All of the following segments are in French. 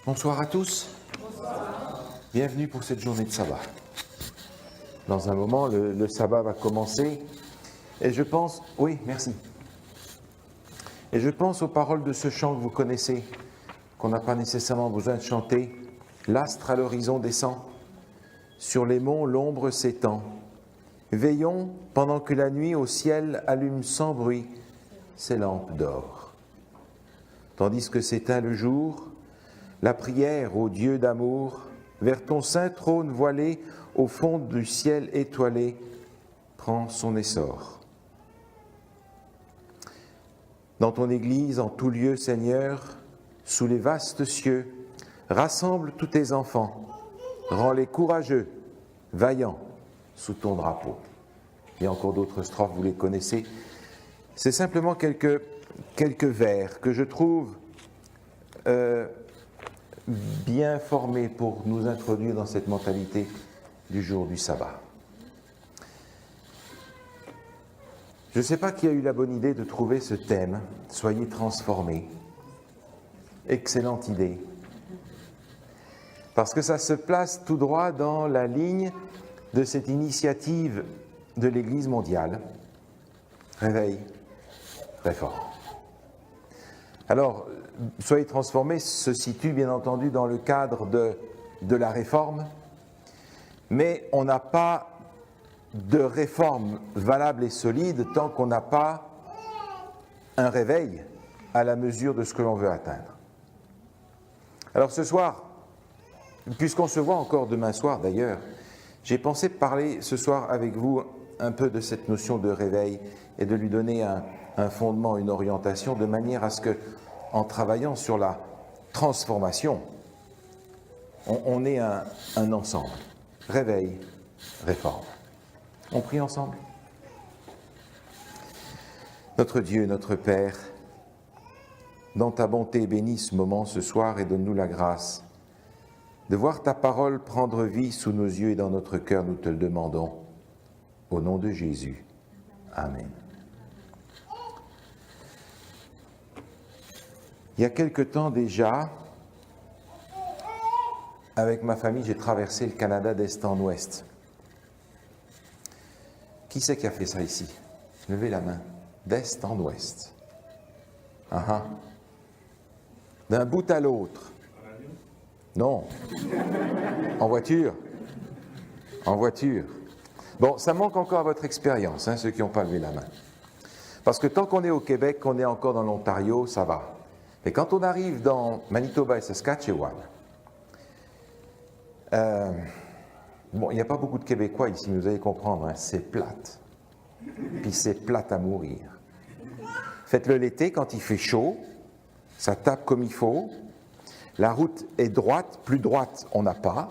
Bonsoir à tous. Bonsoir. Bienvenue pour cette journée de sabbat. Dans un moment, le sabbat va commencer et je pense, oui, merci. Et je pense aux paroles de ce chant que vous connaissez, qu'on n'a pas nécessairement besoin de chanter. L'astre à l'horizon descend, sur les monts l'ombre s'étend. Veillons pendant que la nuit au ciel allume sans bruit ses lampes d'or. Tandis que s'éteint le jour, la prière au Dieu d'amour, vers ton saint trône voilé, au fond du ciel étoilé, prend son essor. Dans ton Église, en tout lieu, Seigneur, sous les vastes cieux, rassemble tous tes enfants, rends-les courageux, vaillants, sous ton drapeau. Il y a encore d'autres strophes, vous les connaissez. C'est simplement quelques vers que je trouve bien formés pour nous introduire dans cette mentalité du jour du sabbat. Je ne sais pas qui a eu la bonne idée de trouver ce thème, « Soyez transformés ». Excellente idée. Parce que ça se place tout droit dans la ligne de cette initiative de l'Église mondiale. Réveil, réforme. Alors, Soyez transformés se situe bien entendu dans le cadre de la réforme, mais on n'a pas de réforme valable et solide tant qu'on n'a pas un réveil à la mesure de ce que l'on veut atteindre. Alors ce soir, puisqu'on se voit encore demain soir d'ailleurs, j'ai pensé parler ce soir avec vous un peu de cette notion de réveil et de lui donner un fondement, une orientation, de manière à ce que, en travaillant sur la transformation, on ait un ensemble. Réveil, réforme. On prie ensemble. Notre Dieu, notre Père, dans ta bonté, bénis ce moment ce soir et donne-nous la grâce de voir ta parole prendre vie sous nos yeux et dans notre cœur, nous te le demandons. Au nom de Jésus. Amen. Il y a quelque temps déjà, avec ma famille, j'ai traversé le Canada d'est en ouest. Qui c'est qui a fait ça ici? Levez la main. D'est en ouest. D'un bout à l'autre. Non. En voiture. En voiture. Bon, ça manque encore à votre expérience, ceux qui n'ont pas levé la main. Parce que tant qu'on est au Québec, qu'on est encore dans l'Ontario, ça va. Et quand on arrive dans Manitoba et Saskatchewan, il n'y a pas beaucoup de Québécois ici, vous allez comprendre, c'est plate. Puis c'est plate à mourir. Faites-le l'été, quand il fait chaud, ça tape comme il faut, la route est droite, plus droite, on n'a pas.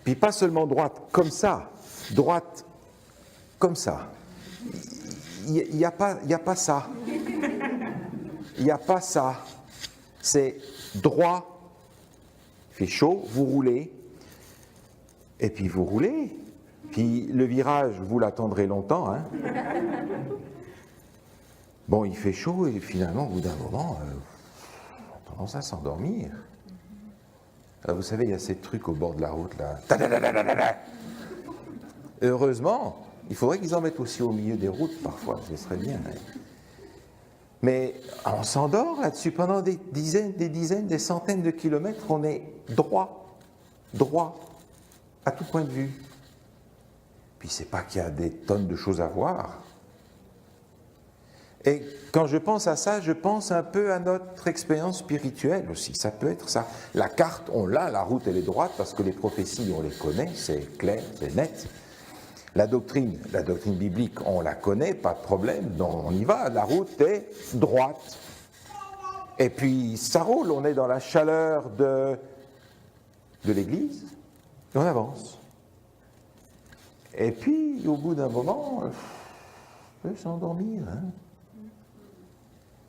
Puis pas seulement droite comme ça, droite comme ça. Il n'y a pas ça. Il n'y a pas ça. C'est droit, il fait chaud, vous roulez, et puis vous roulez. Puis le virage, vous l'attendrez longtemps. Bon, il fait chaud, et finalement, au bout d'un moment, on a tendance à s'endormir. Alors, vous savez, il y a ces trucs au bord de la route, là. Heureusement, il faudrait qu'ils en mettent aussi au milieu des routes, parfois, ce serait bien. Mais on s'endort là-dessus pendant des dizaines, des centaines de kilomètres, on est droit, à tout point de vue. Puis c'est pas qu'il y a des tonnes de choses à voir. Et quand je pense à ça, je pense un peu à notre expérience spirituelle aussi, ça peut être ça. La carte, on l'a, la route elle est droite parce que les prophéties, on les connaît, c'est clair, c'est net. La doctrine biblique, on la connaît, pas de problème, donc on y va, la route est droite. Et puis ça roule, on est dans la chaleur de l'Église, et on avance. Et puis, au bout d'un moment, on peut s'endormir.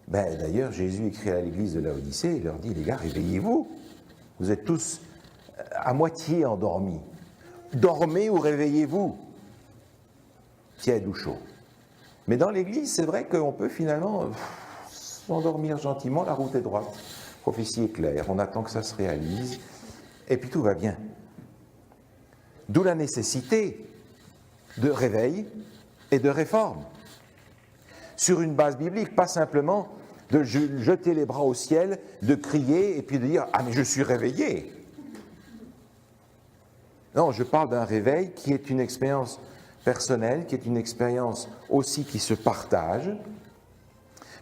D'ailleurs, Jésus écrit à l'Église de Laodicée, il leur dit, les gars, réveillez-vous. Vous êtes tous à moitié endormis. Dormez ou réveillez-vous. Tiède ou chaud. Mais dans l'Église, c'est vrai qu'on peut finalement s'endormir gentiment, la route est droite. prophétie est claire, on attend que ça se réalise, et puis tout va bien. D'où la nécessité de réveil et de réforme. Sur une base biblique, pas simplement de jeter les bras au ciel, de crier et puis de dire « Ah mais je suis réveillé !» Non, je parle d'un réveil qui est une expérience personnelle, qui est une expérience aussi qui se partage,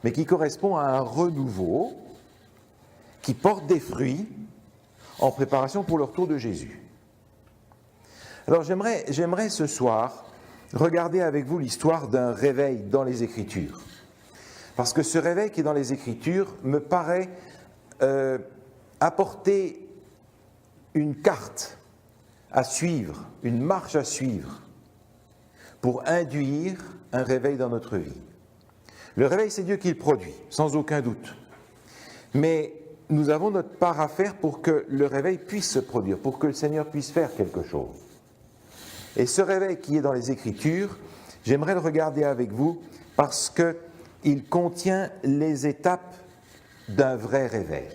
mais qui correspond à un renouveau qui porte des fruits en préparation pour le retour de Jésus. Alors j'aimerais ce soir regarder avec vous l'histoire d'un réveil dans les Écritures. Parce que ce réveil qui est dans les Écritures me paraît apporter une carte à suivre, une marche à suivre, pour induire un réveil dans notre vie. Le réveil, c'est Dieu qui le produit, sans aucun doute. Mais nous avons notre part à faire pour que le réveil puisse se produire, pour que le Seigneur puisse faire quelque chose. Et ce réveil qui est dans les Écritures, j'aimerais le regarder avec vous parce qu'il contient les étapes d'un vrai réveil.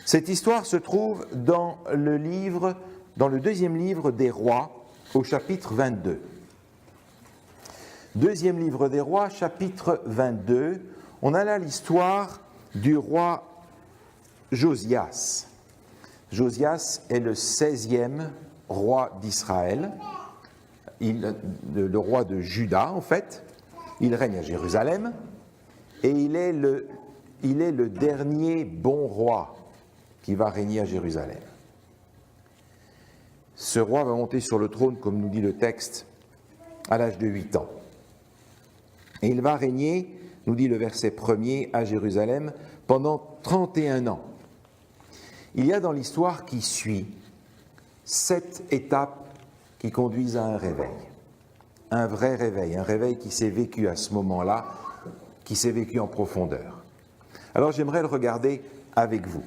Cette histoire se trouve dans le deuxième livre des Rois, au chapitre 22. Deuxième livre des Rois, chapitre 22, on a là l'histoire du roi Josias. Josias est le 16e roi d'Israël, le roi de Juda en fait. Il règne à Jérusalem et il est le dernier bon roi qui va régner à Jérusalem. Ce roi va monter sur le trône, comme nous dit le texte, à l'âge de 8 ans. Et il va régner, nous dit le verset 1er, à Jérusalem pendant 31 ans. Il y a dans l'histoire qui suit 7 étapes qui conduisent à un réveil. Un vrai réveil, un réveil qui s'est vécu à ce moment-là, qui s'est vécu en profondeur. Alors j'aimerais le regarder avec vous.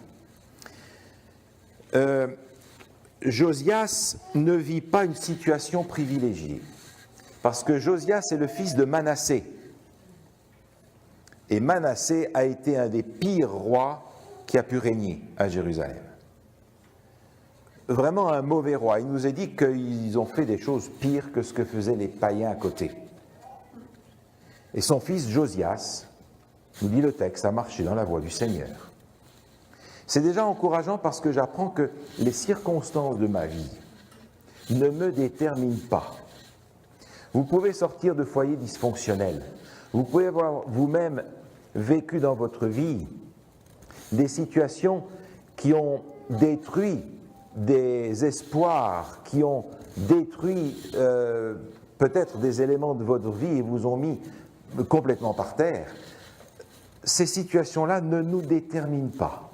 Josias ne vit pas une situation privilégiée, parce que Josias est le fils de Manassé. Et Manassé a été un des pires rois qui a pu régner à Jérusalem. Vraiment un mauvais roi. Il nous est dit qu'ils ont fait des choses pires que ce que faisaient les païens à côté. Et son fils Josias, nous dit le texte, a marché dans la voie du Seigneur. C'est déjà encourageant parce que j'apprends que les circonstances de ma vie ne me déterminent pas. Vous pouvez sortir de foyers dysfonctionnels. Vous pouvez avoir vous-même vécu dans votre vie des situations qui ont détruit des espoirs, qui ont détruit peut-être des éléments de votre vie et vous ont mis complètement par terre. Ces situations-là ne nous déterminent pas.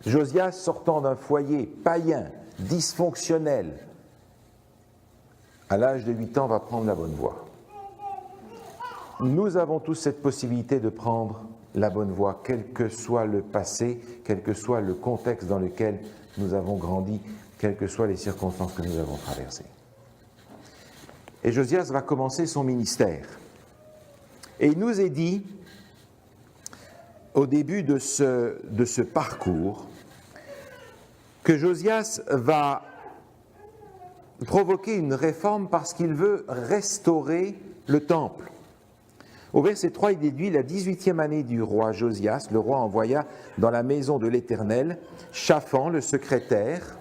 Josias, sortant d'un foyer païen, dysfonctionnel, à l'âge de 8 ans, va prendre la bonne voie. Nous avons tous cette possibilité de prendre la bonne voie, quel que soit le passé, quel que soit le contexte dans lequel nous avons grandi, quelles que soient les circonstances que nous avons traversées. Et Josias va commencer son ministère. Et il nous est dit, au début de ce parcours, que Josias va provoquer une réforme parce qu'il veut restaurer le temple. Au verset 3, il déduit la 18e année du roi Josias, le roi envoya dans la maison de l'Éternel Shaphan, le secrétaire.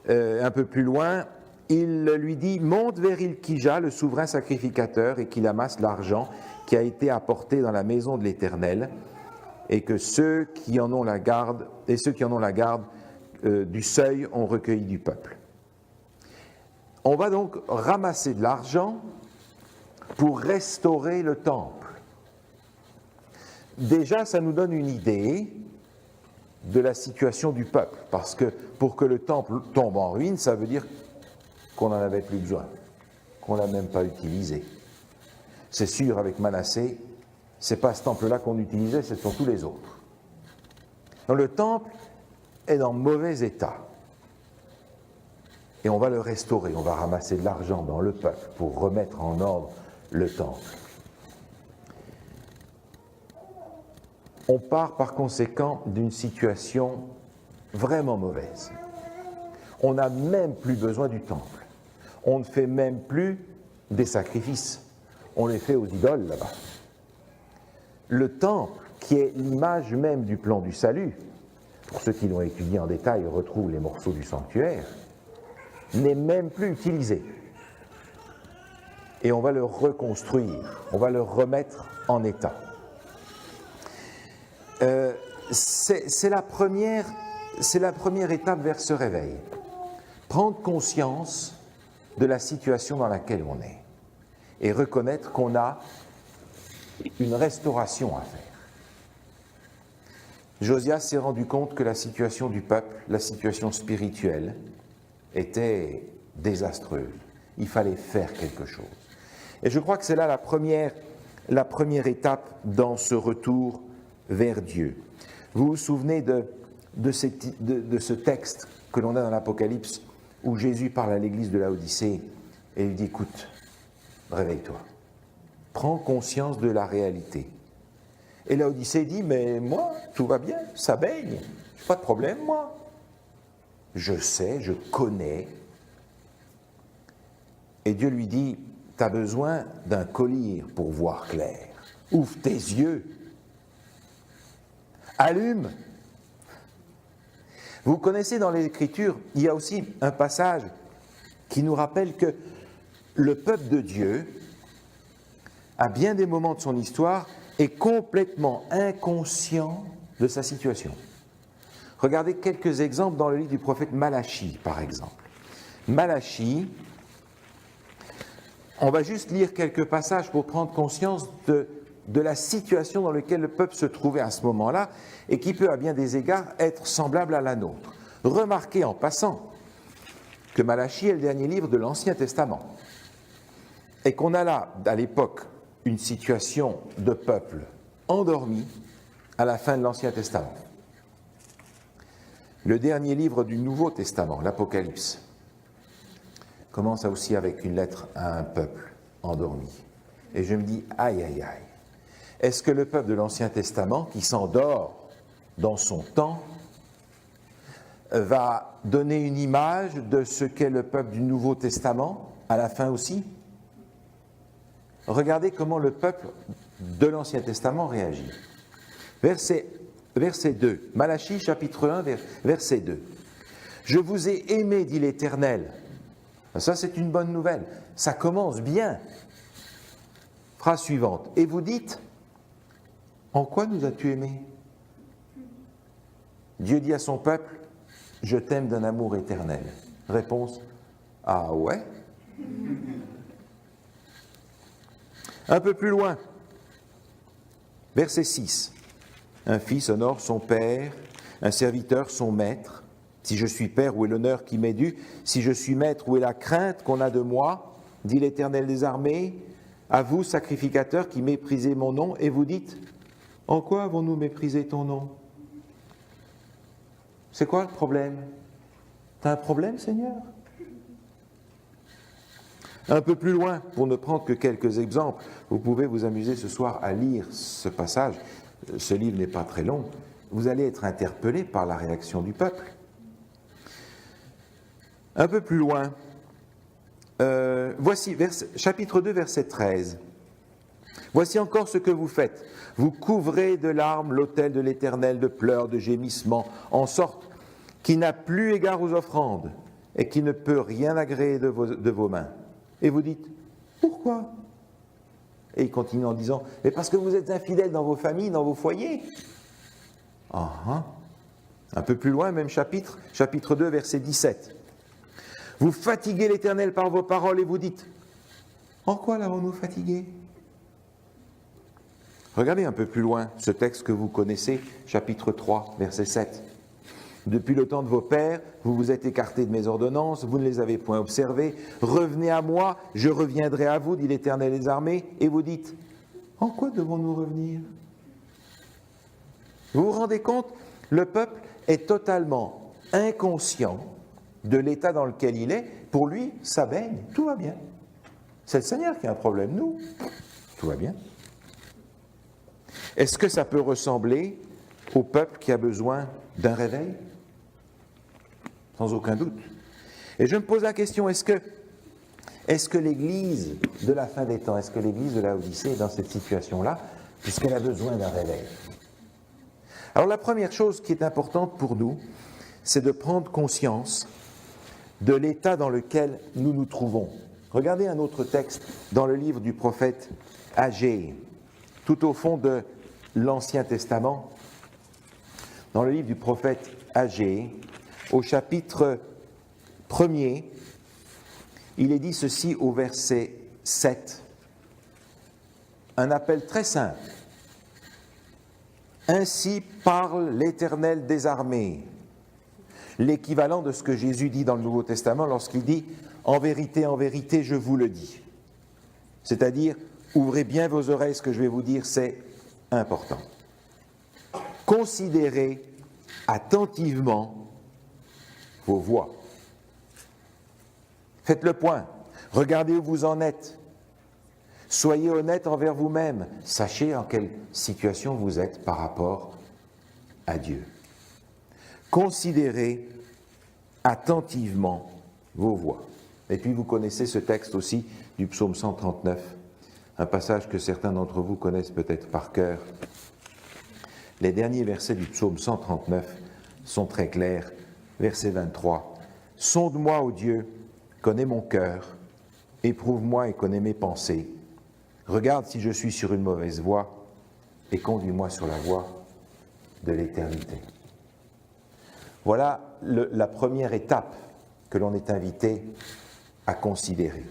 Un peu plus loin, il lui dit « Monte vers Ilkija, le souverain sacrificateur, et qu'il amasse l'argent qui a été apporté dans la maison de l'Éternel, et que ceux qui en ont la garde, du seuil ont recueilli du peuple. » On va donc ramasser de l'argent pour restaurer le temple. Déjà, ça nous donne une idée de la situation du peuple, parce que pour que le temple tombe en ruine, ça veut dire qu'on n'en avait plus besoin, qu'on ne l'a même pas utilisé. C'est sûr, avec Manassé, ce n'est pas ce temple-là qu'on utilisait, ce sont tous les autres. Donc le temple est dans mauvais état. Et on va le restaurer, on va ramasser de l'argent dans le peuple pour remettre en ordre le temple. on part par conséquent d'une situation vraiment mauvaise. On n'a même plus besoin du temple. On ne fait même plus des sacrifices. On les fait aux idoles là-bas. Le temple, qui est l'image même du plan du salut, pour ceux qui l'ont étudié en détail retrouvent les morceaux du sanctuaire, n'est même plus utilisé. Et on va le reconstruire, on va le remettre en état. C'est la première étape vers ce réveil. Prendre conscience de la situation dans laquelle on est et reconnaître qu'on a une restauration à faire. Josias s'est rendu compte que la situation du peuple, la situation spirituelle, était désastreuse. Il fallait faire quelque chose. Et je crois que c'est là la première étape dans ce retour vers Dieu. Vous vous souvenez de ce texte que l'on a dans l'Apocalypse où Jésus parle à l'église de Laodicée et il dit « Écoute, réveille-toi, prends conscience de la réalité. » Et Laodicée dit « Mais moi, tout va bien, ça baigne, pas de problème, moi. Je sais, je connais. » Et Dieu lui dit « Tu as besoin d'un collyre pour voir clair. Ouvre tes yeux. Allume. » Vous connaissez dans les Écritures, il y a aussi un passage qui nous rappelle que le peuple de Dieu, à bien des moments de son histoire, est complètement inconscient de sa situation. Regardez quelques exemples dans le livre du prophète Malachie, par exemple. Malachie, on va juste lire quelques passages pour prendre conscience de la situation dans laquelle le peuple se trouvait à ce moment-là et qui peut à bien des égards être semblable à la nôtre. Remarquez en passant que Malachie est le dernier livre de l'Ancien Testament et qu'on a là, à l'époque, une situation de peuple endormi à la fin de l'Ancien Testament. Le dernier livre du Nouveau Testament, l'Apocalypse, commence aussi avec une lettre à un peuple endormi. Et je me dis, aïe, aïe, aïe. Est-ce que le peuple de l'Ancien Testament, qui s'endort dans son temps, va donner une image de ce qu'est le peuple du Nouveau Testament, à la fin aussi ? Regardez comment le peuple de l'Ancien Testament réagit. Verset 2, Malachie chapitre 1, verset 2. « Je vous ai aimé, dit l'Éternel. » Ça, c'est une bonne nouvelle. Ça commence bien. Phrase suivante. « Et vous dites, en quoi nous as-tu aimés ?» Dieu dit à son peuple, « Je t'aime d'un amour éternel. » Réponse, « Ah ouais ?» Un peu plus loin, verset 6. « Un fils honore son père, un serviteur son maître. Si je suis père, où est l'honneur qui m'est dû? Si je suis maître, où est la crainte qu'on a de moi? Dit l'Éternel des armées. À vous, sacrificateurs, qui méprisez mon nom, et vous dites, en quoi avons-nous méprisé ton nom? » C'est quoi le problème? T'as un problème, Seigneur? Un peu plus loin, pour ne prendre que quelques exemples, vous pouvez vous amuser ce soir à lire ce passage. Ce livre n'est pas très long. Vous allez être interpellé par la réaction du peuple. Un peu plus loin, voici, chapitre 2, verset 13. « Voici encore ce que vous faites. Vous couvrez de larmes l'autel de l'Éternel, de pleurs, de gémissements, en sorte qu'il n'a plus égard aux offrandes et qu'il ne peut rien agréer de vos mains. Et vous dites, pourquoi ? Et il continue en disant, mais parce que vous êtes infidèles dans vos familles, dans vos foyers. Un peu plus loin, même chapitre 2, verset 17. Vous fatiguez l'Éternel par vos paroles et vous dites, en quoi l'avons-nous fatigué ? Regardez un peu plus loin ce texte que vous connaissez, chapitre 3, verset 7. Depuis le temps de vos pères, vous vous êtes écartés de mes ordonnances, vous ne les avez point observées. Revenez à moi, je reviendrai à vous, dit l'Éternel des armées, et vous dites, en quoi devons-nous revenir ? Vous vous rendez compte ? Le peuple est totalement inconscient de l'état dans lequel il est. Pour lui, ça baigne, tout va bien. C'est le Seigneur qui a un problème, nous, tout va bien. Est-ce que ça peut ressembler au peuple qui a besoin d'un réveil? Sans aucun doute. Et je me pose la question, est-ce que l'Église de la fin des temps, est-ce que l'Église de Laodicée est dans cette situation-là, puisqu'elle a besoin d'un réveil? Alors la première chose qui est importante pour nous, c'est de prendre conscience de l'état dans lequel nous nous trouvons. Regardez un autre texte dans le livre du prophète Agée, tout au fond de l'Ancien Testament, dans le livre du prophète Agée, au chapitre 1er, il est dit ceci au verset 7, un appel très simple. Ainsi parle l'Éternel des armées, l'équivalent de ce que Jésus dit dans le Nouveau Testament lorsqu'il dit « En vérité, je vous le dis ». C'est-à-dire, ouvrez bien vos oreilles, ce que je vais vous dire, c'est important. Considérez attentivement vos voies. Faites le point, regardez où vous en êtes. Soyez honnête envers vous-même. Sachez en quelle situation vous êtes par rapport à Dieu. Considérez attentivement vos voies. Et puis vous connaissez ce texte aussi du psaume 139, un passage que certains d'entre vous connaissent peut-être par cœur. Les derniers versets du psaume 139 sont très clairs. Verset 23. « Sonde-moi, ô Dieu, connais mon cœur, éprouve-moi et connais mes pensées. Regarde si je suis sur une mauvaise voie et conduis-moi sur la voie de l'éternité. » Voilà la première étape que l'on est invité à considérer.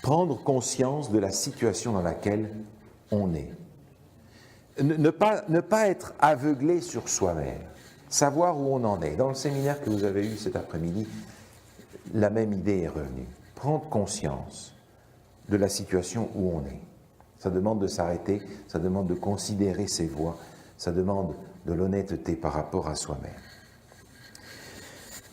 Prendre conscience de la situation dans laquelle on est. Ne pas être aveuglé sur soi-même, savoir où on en est. Dans le séminaire que vous avez eu cet après-midi, la même idée est revenue. Prendre conscience de la situation où on est. Ça demande de s'arrêter, ça demande de considérer ses voies, ça demande de l'honnêteté par rapport à soi-même.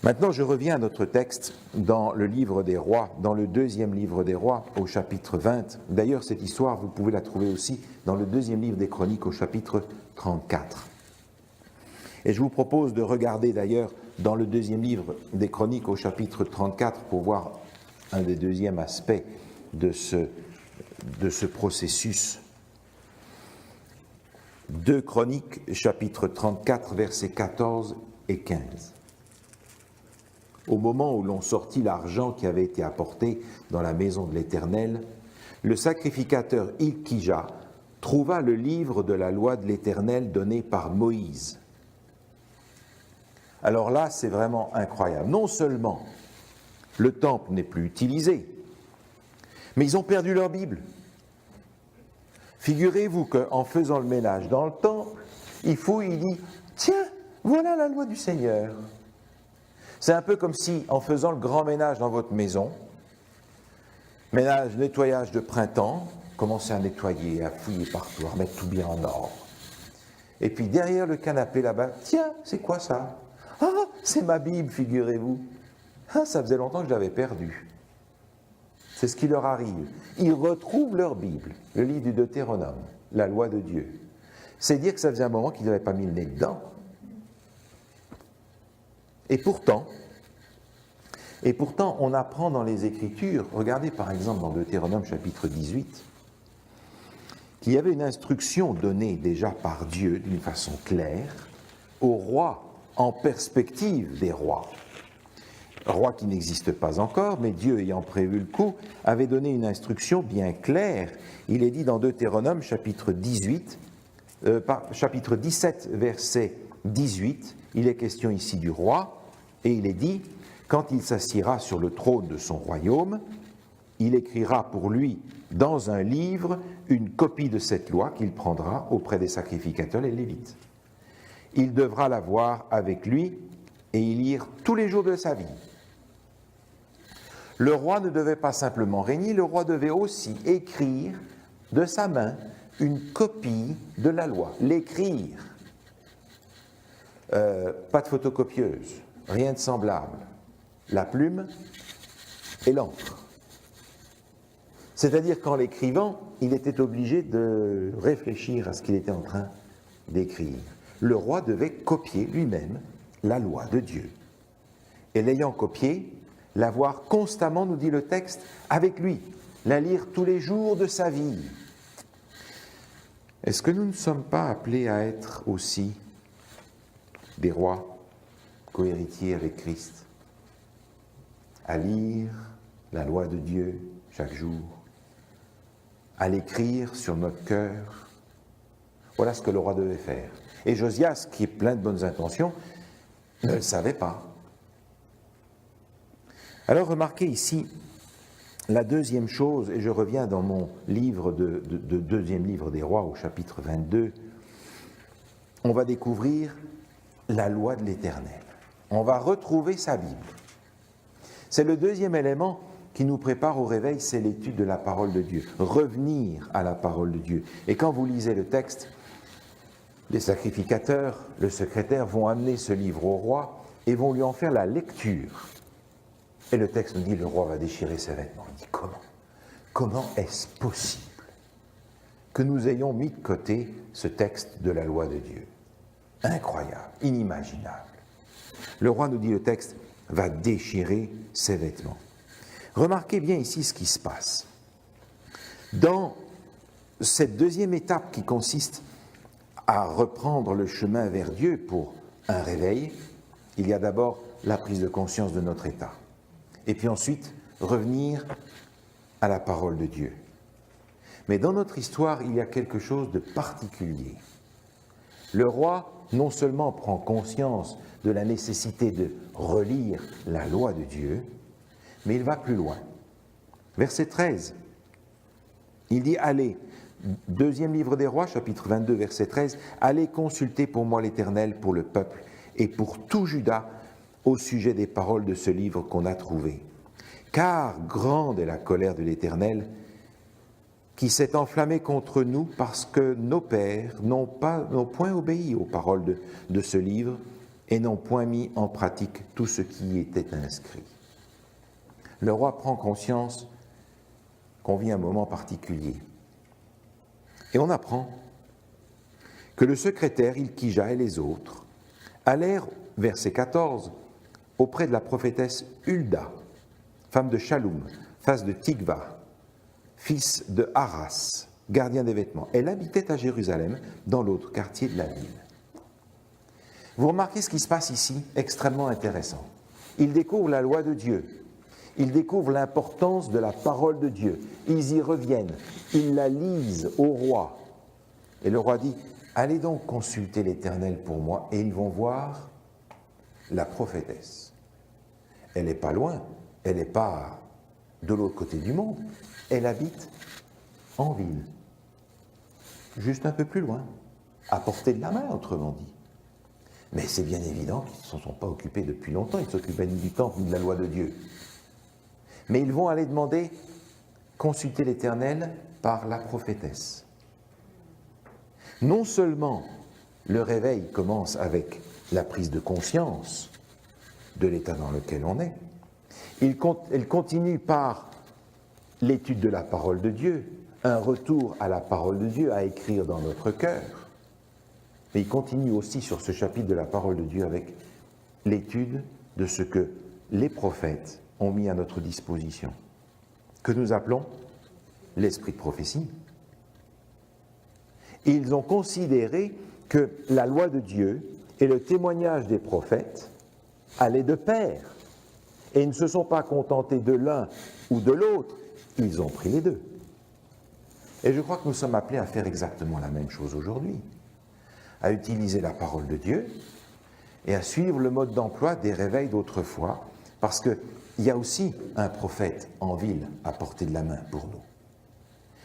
Maintenant, je reviens à notre texte dans le livre des rois, dans le deuxième livre des rois, au chapitre 20. D'ailleurs, cette histoire, vous pouvez la trouver aussi dans le deuxième livre des Chroniques, au chapitre 34. Et je vous propose de regarder d'ailleurs dans le deuxième livre des Chroniques, au chapitre 34, pour voir un des deuxièmes aspects de ce processus. 2 Chroniques, chapitre 34, versets 14 et 15. Au moment où l'on sortit l'argent qui avait été apporté dans la maison de l'Éternel, le sacrificateur Hilkija trouva le livre de la loi de l'Éternel donné par Moïse. Alors là, c'est vraiment incroyable. Non seulement le temple n'est plus utilisé, mais ils ont perdu leur Bible. Figurez-vous qu'en faisant le ménage dans le temple, il fouille, il dit « Tiens, voilà la loi du Seigneur ». C'est un peu comme si, en faisant le grand ménage dans votre maison, nettoyage de printemps, commencez à nettoyer, à fouiller partout, à remettre tout bien en ordre. Et puis derrière le canapé là-bas, tiens, c'est quoi ça? Ah, c'est ma Bible, figurez-vous. Ah, ça faisait longtemps que je l'avais perdue. C'est ce qui leur arrive. Ils retrouvent leur Bible, le livre du Deutéronome, la loi de Dieu. C'est dire que ça faisait un moment qu'ils n'avaient pas mis le nez dedans. Et pourtant, on apprend dans les Écritures, regardez par exemple dans Deutéronome chapitre 18, qu'il y avait une instruction donnée déjà par Dieu d'une façon claire aux rois en perspective des rois. Rois qui n'existent pas encore, mais Dieu ayant prévu le coup, avait donné une instruction bien claire. Il est dit dans Deutéronome chapitre 17, verset 18, il est question ici du roi, et il est dit, quand il s'assiera sur le trône de son royaume, il écrira pour lui dans un livre une copie de cette loi qu'il prendra auprès des sacrificateurs les Lévites. Il devra la voir avec lui et y lire tous les jours de sa vie. Le roi ne devait pas simplement régner, le roi devait aussi écrire de sa main une copie de la loi, l'écrire. Pas de photocopieuse, rien de semblable. La plume et l'encre. C'est-à-dire qu'en l'écrivant, il était obligé de réfléchir à ce qu'il était en train d'écrire. Le roi devait copier lui-même la loi de Dieu. Et l'ayant copiée, la voir constamment, nous dit le texte, avec lui, la lire tous les jours de sa vie. Est-ce que nous ne sommes pas appelés à être aussi des rois cohéritiers avec Christ, à lire la loi de Dieu chaque jour, à l'écrire sur notre cœur? Voilà ce que le roi devait faire. Et Josias, qui est plein de bonnes intentions, ne le savait pas. Alors remarquez ici la deuxième chose, et je reviens dans mon livre de deuxième livre des rois au chapitre 22, on va découvrir la loi de l'Éternel. On va retrouver sa Bible. C'est le deuxième élément qui nous prépare au réveil, c'est l'étude de la parole de Dieu. Revenir à la parole de Dieu. Et quand vous lisez le texte, les sacrificateurs, le secrétaire vont amener ce livre au roi et vont lui en faire la lecture. Et le texte nous dit, le roi va déchirer ses vêtements. Il dit, comment est-ce possible que nous ayons mis de côté ce texte de la loi de Dieu? Incroyable, inimaginable. Le roi, nous dit le texte, va déchirer ses vêtements. Remarquez bien ici ce qui se passe. Dans cette deuxième étape qui consiste à reprendre le chemin vers Dieu pour un réveil, il y a d'abord la prise de conscience de notre état. Et puis ensuite, revenir à la parole de Dieu. Mais dans notre histoire, il y a quelque chose de particulier. Le roi, non seulement prend conscience de la nécessité de relire la loi de Dieu, mais il va plus loin. Verset 13, il dit « Allez ». Deuxième livre des rois, chapitre 22, verset 13, « Allez consulter pour moi l'Éternel, pour le peuple et pour tout Juda, au sujet des paroles de ce livre qu'on a trouvé. Car grande est la colère de l'Éternel, qui s'est enflammée contre nous parce que nos pères n'ont point obéi aux paroles de ce livre et n'ont point mis en pratique tout ce qui y était inscrit. » Le roi prend conscience qu'on vit un moment particulier. Et on apprend que le secrétaire, Hilkija et les autres allèrent, verset 14, auprès de la prophétesse Hulda, femme de Shaloum, fils de Tikva, fils de Haras, gardien des vêtements. Elle habitait à Jérusalem, dans l'autre quartier de la ville. Vous remarquez ce qui se passe ici, extrêmement intéressant. Ils découvrent la loi de Dieu. Ils découvrent l'importance de la parole de Dieu. Ils y reviennent. Ils la lisent au roi. Et le roi dit, « Allez donc consulter l'Éternel pour moi. » Et ils vont voir la prophétesse. Elle n'est pas loin. Elle n'est pas de l'autre côté du monde. Elle habite en ville. Juste un peu plus loin. À portée de la main, autrement dit. Mais c'est bien évident qu'ils ne se sont pas occupés depuis longtemps. Ils ne s'occupaient ni du temple ni de la loi de Dieu. Mais ils vont aller demander, consulter l'Éternel par la prophétesse. Non seulement le réveil commence avec la prise de conscience de l'état dans lequel on est, elle continue par l'étude de la parole de Dieu, un retour à la parole de Dieu à écrire dans notre cœur, mais il continue aussi sur ce chapitre de la parole de Dieu avec l'étude de ce que les prophètes ont mis à notre disposition, que nous appelons l'esprit de prophétie. Ils ont considéré que la loi de Dieu et le témoignage des prophètes allaient de pair, et ils ne se sont pas contentés de l'un ou de l'autre, ils ont pris les deux. Et je crois que nous sommes appelés à faire exactement la même chose aujourd'hui, à utiliser la parole de Dieu et à suivre le mode d'emploi des réveils d'autrefois, parce qu'il y a aussi un prophète en ville à portée de la main pour nous.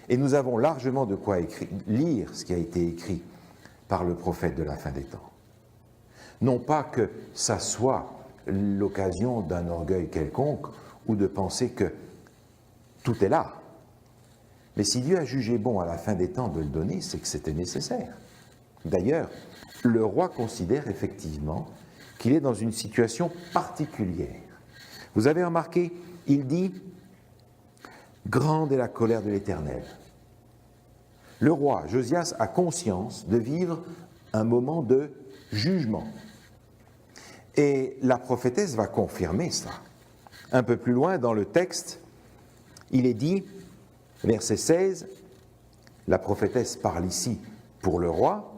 Et nous avons largement de quoi lire ce qui a été écrit par le prophète de la fin des temps. Non pas que ça soit l'occasion d'un orgueil quelconque ou de penser que tout est là. Mais si Dieu a jugé bon à la fin des temps de le donner, c'est que c'était nécessaire. D'ailleurs, le roi considère effectivement qu'il est dans une situation particulière. Vous avez remarqué, il dit Grande est la colère de l'Éternel. Le roi Josias a conscience de vivre un moment de jugement. Et la prophétesse va confirmer ça. Un peu plus loin dans le texte, il est dit, verset 16, la prophétesse parle ici pour le roi,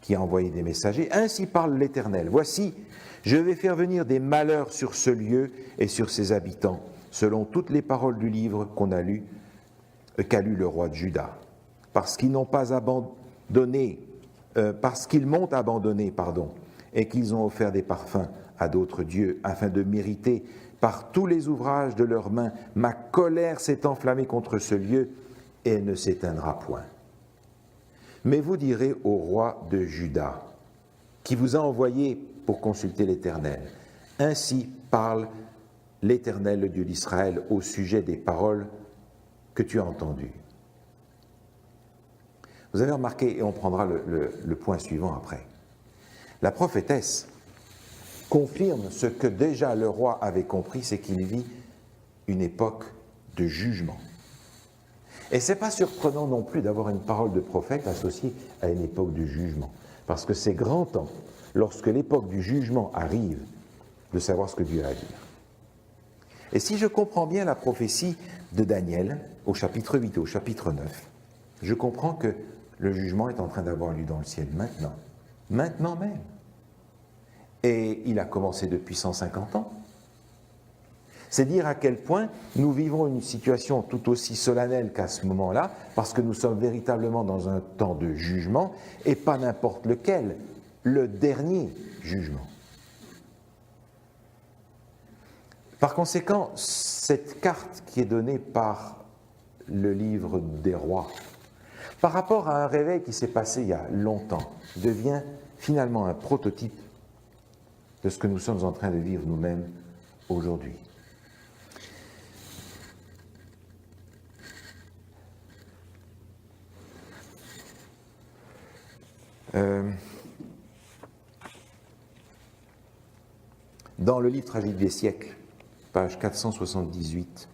qui a envoyé des messagers. Ainsi parle l'Éternel. Voici, je vais faire venir des malheurs sur ce lieu et sur ses habitants, selon toutes les paroles du livre qu'a lu le roi de Juda. Parce qu'ils m'ont abandonné, et qu'ils ont offert des parfums à d'autres dieux, afin de mériter par tous les ouvrages de leurs mains, ma colère s'est enflammée contre ce lieu, et elle ne s'éteindra point. Mais vous direz au roi de Juda, qui vous a envoyé pour consulter l'Éternel, ainsi parle l'Éternel, le Dieu d'Israël, au sujet des paroles que tu as entendues. Vous avez remarqué, et on prendra le point suivant après, la prophétesse confirme ce que déjà le roi avait compris, c'est qu'il vit une époque de jugement. Et ce n'est pas surprenant non plus d'avoir une parole de prophète associée à une époque de jugement, parce que c'est grand temps, lorsque l'époque du jugement arrive, de savoir ce que Dieu a à dire. Et si je comprends bien la prophétie de Daniel, au chapitre 8 et au chapitre 9, je comprends que le jugement est en train d'avoir lieu dans le ciel maintenant même. Et il a commencé depuis 150 ans. C'est dire à quel point nous vivons une situation tout aussi solennelle qu'à ce moment-là, parce que nous sommes véritablement dans un temps de jugement, et pas n'importe lequel, le dernier jugement. Par conséquent, cette carte qui est donnée par le livre des rois, par rapport à un réveil qui s'est passé il y a longtemps, devient finalement un prototype de ce que nous sommes en train de vivre nous-mêmes aujourd'hui. Dans le livre Tragique des siècles, page 478,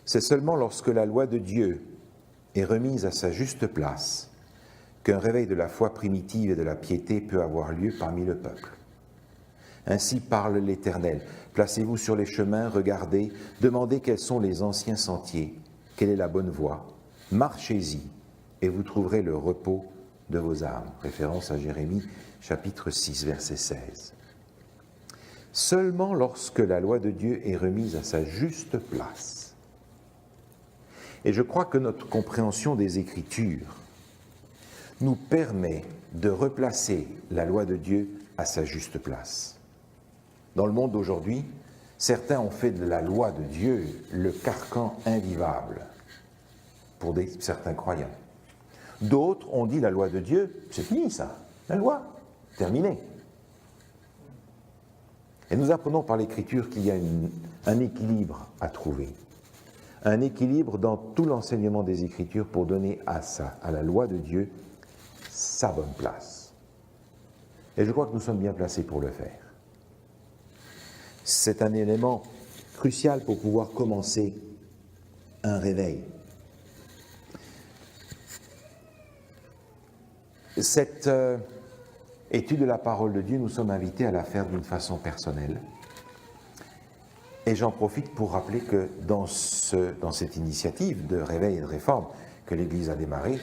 c'est seulement lorsque la loi de Dieu est remise à sa juste place qu'un réveil de la foi primitive et de la piété peut avoir lieu parmi le peuple. Ainsi parle l'Éternel. Placez-vous sur les chemins, regardez, demandez quels sont les anciens sentiers, quelle est la bonne voie, marchez-y et vous trouverez le repos de vos âmes. Référence à Jérémie, chapitre 6, verset 16. Seulement lorsque la loi de Dieu est remise à sa juste place. Et je crois que notre compréhension des Écritures nous permet de replacer la loi de Dieu à sa juste place. Dans le monde d'aujourd'hui, certains ont fait de la loi de Dieu le carcan invivable pour certains croyants. D'autres ont dit la loi de Dieu, c'est fini ça, la loi, terminée. Et nous apprenons par l'Écriture qu'il y a un équilibre à trouver. Un équilibre dans tout l'enseignement des Écritures pour donner à la loi de Dieu, sa bonne place. Et je crois que nous sommes bien placés pour le faire. C'est un élément crucial pour pouvoir commencer un réveil. Cette étude de la parole de Dieu, nous sommes invités à la faire d'une façon personnelle. Et j'en profite pour rappeler que dans cette initiative de réveil et de réforme que l'Église a démarrée,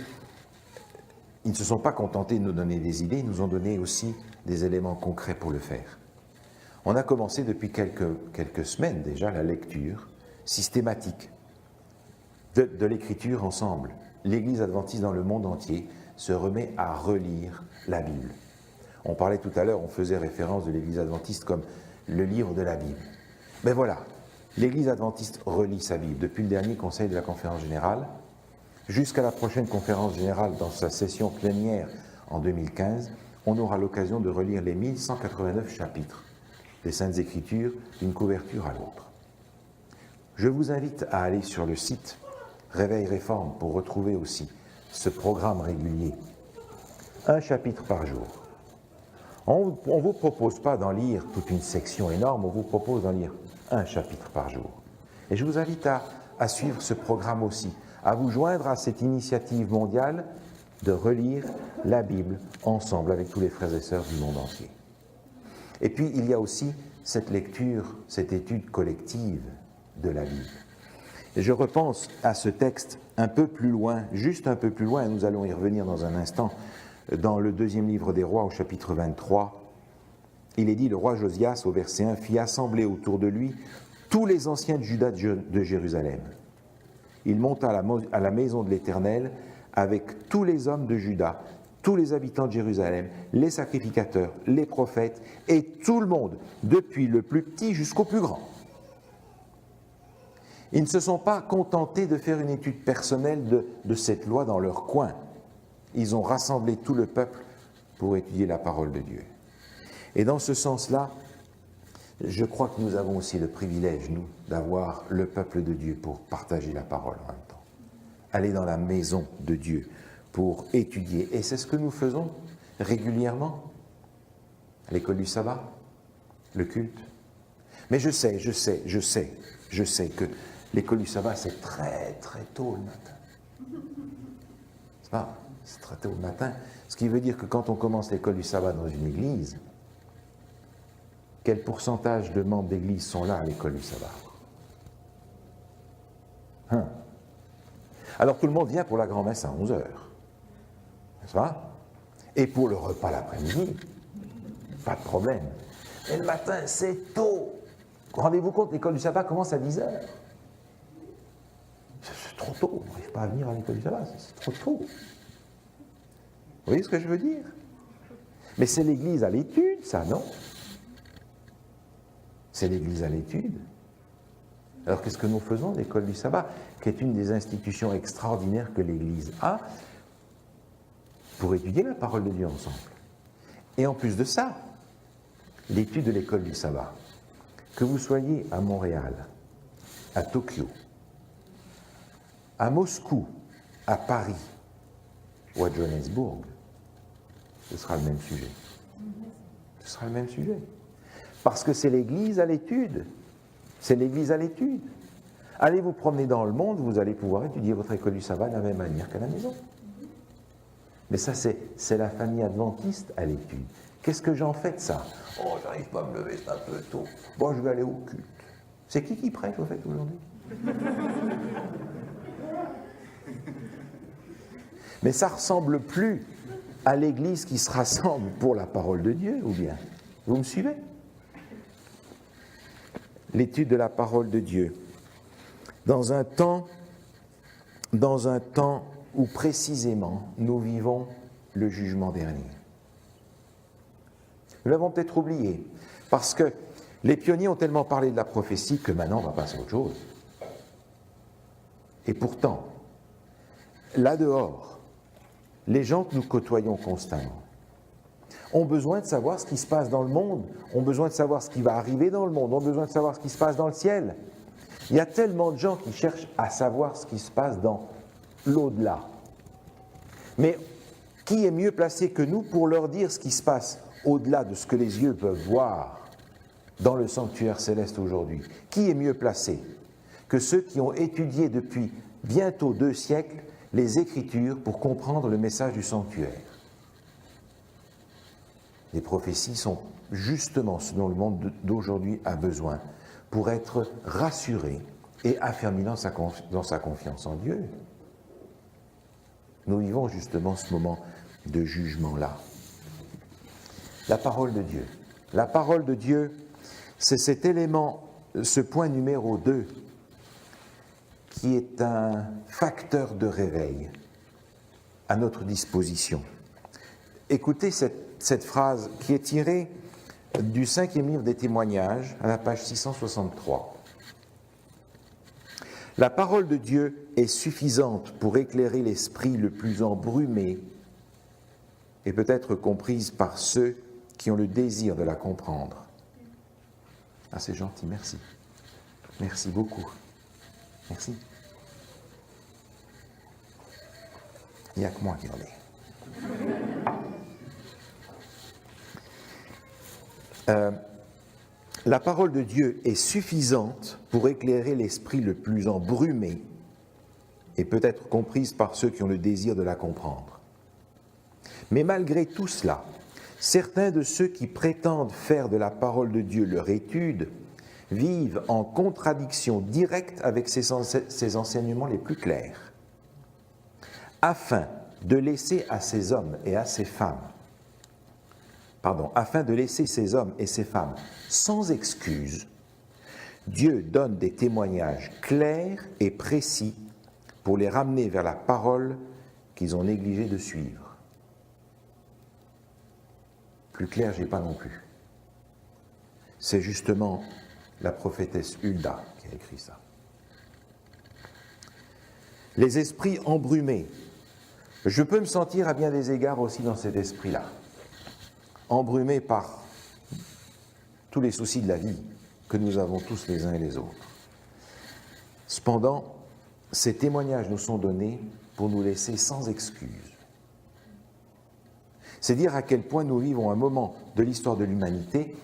ils ne se sont pas contentés de nous donner des idées, ils nous ont donné aussi des éléments concrets pour le faire. On a commencé depuis quelques semaines déjà la lecture systématique de l'Écriture ensemble. L'Église adventiste dans le monde entier se remet à relire la Bible. On parlait tout à l'heure, on faisait référence de l'Église adventiste comme le livre de la Bible. Mais voilà, l'Église adventiste relit sa Bible depuis le dernier conseil de la conférence générale jusqu'à la prochaine conférence générale dans sa session plénière en 2015. On aura l'occasion de relire les 1189 chapitres des Saintes Écritures d'une couverture à l'autre. Je vous invite à aller sur le site Réveil Réforme pour retrouver aussi ce programme régulier. Un chapitre par jour. On ne vous propose pas d'en lire toute une section énorme, on vous propose d'en lire un chapitre par jour. Et je vous invite à à suivre ce programme aussi, à vous joindre à cette initiative mondiale de relire la Bible ensemble avec tous les frères et sœurs du monde entier. Et puis, il y a aussi cette lecture, cette étude collective de la Bible. Et je repense à ce texte un peu plus loin, juste un peu plus loin, et nous allons y revenir dans un instant, dans le deuxième livre des rois, au chapitre 23. Il est dit, le roi Josias, au verset 1, fit assembler autour de lui tous les anciens de Juda de Jérusalem. Il monta à la maison de l'Éternel avec tous les hommes de Juda, tous les habitants de Jérusalem, les sacrificateurs, les prophètes et tout le monde, depuis le plus petit jusqu'au plus grand. Ils ne se sont pas contentés de faire une étude personnelle de cette loi dans leur coin. Ils ont rassemblé tout le peuple pour étudier la parole de Dieu. Et dans ce sens-là, je crois que nous avons aussi le privilège, nous, d'avoir le peuple de Dieu pour partager la parole en même temps. Aller dans la maison de Dieu pour étudier. Et c'est ce que nous faisons régulièrement. L'école du sabbat, le culte. Mais je sais que l'école du sabbat, c'est très très tôt le matin. C'est pas, c'est très tôt le matin. Ce qui veut dire que quand on commence l'école du sabbat dans une église, quel pourcentage de membres d'église sont là à l'école du sabbat? Alors tout le monde vient pour la grand-messe à 11h. N'est-ce pas? Et pour le repas l'après-midi, pas de problème. Mais le matin, c'est tôt. Rendez-vous compte, l'école du sabbat commence à 10h. C'est trop tôt, on n'arrive pas à venir à l'école du sabbat, c'est trop tôt. Vous voyez ce que je veux dire? Mais c'est l'église à l'étude, ça, non? C'est l'église à l'étude. Alors qu'est-ce que nous faisons, l'école du sabbat, qui est une des institutions extraordinaires que l'église a, pour étudier la parole de Dieu ensemble. Et en plus de ça, l'étude de l'école du sabbat, que vous soyez à Montréal, à Tokyo, à Moscou, à Paris ou à Johannesburg, ce sera le même sujet. Ce sera le même sujet. Parce que c'est l'église à l'étude. C'est l'église à l'étude. Allez vous promener dans le monde, vous allez pouvoir étudier votre école du sabbat de la même manière qu'à la maison. Mais ça, c'est la famille adventiste à l'étude. Qu'est-ce que j'en fais de ça? Oh, j'arrive pas à me lever, c'est un peu tôt. Bon, je vais aller au culte. C'est qui prêche, au fait, aujourd'hui? Mais ça ressemble plus à l'église qui se rassemble pour la parole de Dieu, ou bien? Vous me suivez? L'étude de la parole de Dieu. Dans un temps où précisément nous vivons le jugement dernier. Nous l'avons peut-être oublié, parce que les pionniers ont tellement parlé de la prophétie que maintenant on va passer à autre chose. Et pourtant, là dehors, les gens que nous côtoyons constamment ont besoin de savoir ce qui se passe dans le monde, ont besoin de savoir ce qui va arriver dans le monde, ont besoin de savoir ce qui se passe dans le ciel. Il y a tellement de gens qui cherchent à savoir ce qui se passe dans l'au-delà. Mais qui est mieux placé que nous pour leur dire ce qui se passe au-delà de ce que les yeux peuvent voir dans le sanctuaire céleste aujourd'hui? Qui est mieux placé que ceux qui ont étudié depuis bientôt 2 siècles les Écritures pour comprendre le message du sanctuaire? Les prophéties sont justement ce dont le monde d'aujourd'hui a besoin pour être rassuré et affermi dans sa confiance en Dieu. Nous vivons justement ce moment de jugement-là. La parole de Dieu. La parole de Dieu, c'est cet élément, ce point numéro 2, qui est un facteur de réveil à notre disposition. Écoutez cette phrase qui est tirée du 5e livre des Témoignages, à la page 663. La parole de Dieu est suffisante pour éclairer l'esprit le plus embrumé et peut être comprise par ceux qui ont le désir de la comprendre. Ah, c'est gentil, merci. Merci beaucoup. Merci. Il n'y a que moi qui en ai. La parole de Dieu est suffisante pour éclairer l'esprit le plus embrumé et peut être comprise par ceux qui ont le désir de la comprendre. Mais malgré tout cela, certains de ceux qui prétendent faire de la parole de Dieu leur étude vivent en contradiction directe avec ses enseignements les plus clairs, afin de laisser ces hommes et ces femmes sans excuse. Dieu donne des témoignages clairs et précis pour les ramener vers la parole qu'ils ont négligé de suivre. Plus clair, j'ai pas non plus. C'est justement la prophétesse Hulda qui a écrit ça. Les esprits embrumés. Je peux me sentir à bien des égards aussi dans cet esprit-là, embrumé par tous les soucis de la vie que nous avons tous les uns et les autres. Cependant, ces témoignages nous sont donnés pour nous laisser sans excuse. C'est dire à quel point nous vivons un moment de l'histoire de l'humanité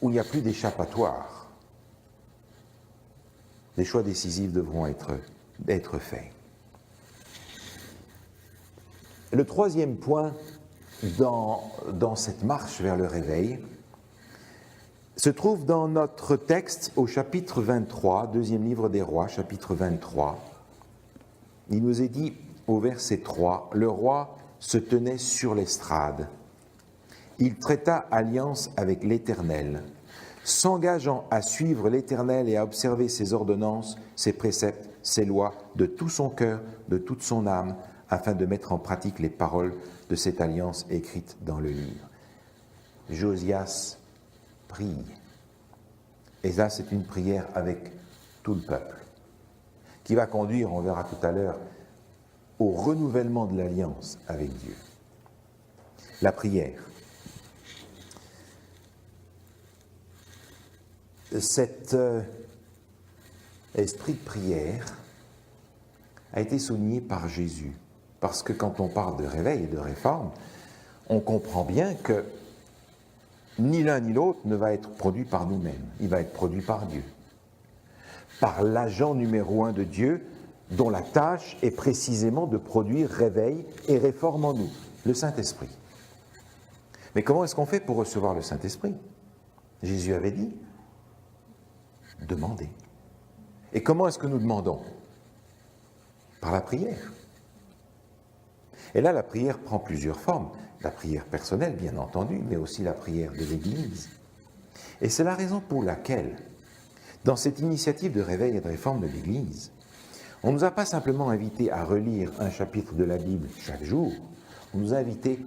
où il n'y a plus d'échappatoire. Les choix décisifs devront être faits. Le troisième point dans cette marche vers le réveil se trouve dans notre texte au chapitre 23, deuxième livre des rois, chapitre 23. Il nous est dit au verset 3, « Le roi se tenait sur l'estrade. Il traita alliance avec l'Éternel, s'engageant à suivre l'Éternel et à observer ses ordonnances, ses préceptes, ses lois, de tout son cœur, de toute son âme, afin de mettre en pratique les paroles de cette alliance écrite dans le livre. » Josias prie. Et là, c'est une prière avec tout le peuple, qui va conduire, on verra tout à l'heure, au renouvellement de l'alliance avec Dieu. La prière. Cet esprit de prière a été souligné par Jésus, parce que quand on parle de réveil et de réforme, on comprend bien que ni l'un ni l'autre ne va être produit par nous-mêmes, il va être produit par Dieu, par l'agent numéro 1 de Dieu, dont la tâche est précisément de produire réveil et réforme en nous, le Saint-Esprit. Mais comment est-ce qu'on fait pour recevoir le Saint-Esprit? Jésus avait dit, demandez. Et comment est-ce que nous demandons? Par la prière. Et là, la prière prend plusieurs formes. La prière personnelle, bien entendu, mais aussi la prière de l'Église. Et c'est la raison pour laquelle, dans cette initiative de réveil et de réforme de l'Église, on ne nous a pas simplement invités à relire un chapitre de la Bible chaque jour, on nous a invités,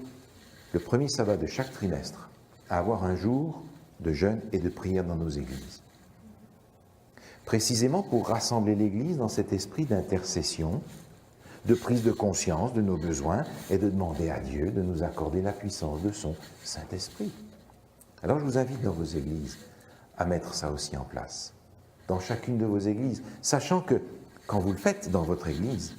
le premier sabbat de chaque trimestre, à avoir un jour de jeûne et de prière dans nos églises. Précisément pour rassembler l'Église dans cet esprit d'intercession, de prise de conscience de nos besoins et de demander à Dieu de nous accorder la puissance de son Saint-Esprit. Alors je vous invite dans vos églises à mettre ça aussi en place, dans chacune de vos églises, sachant que quand vous le faites dans votre église,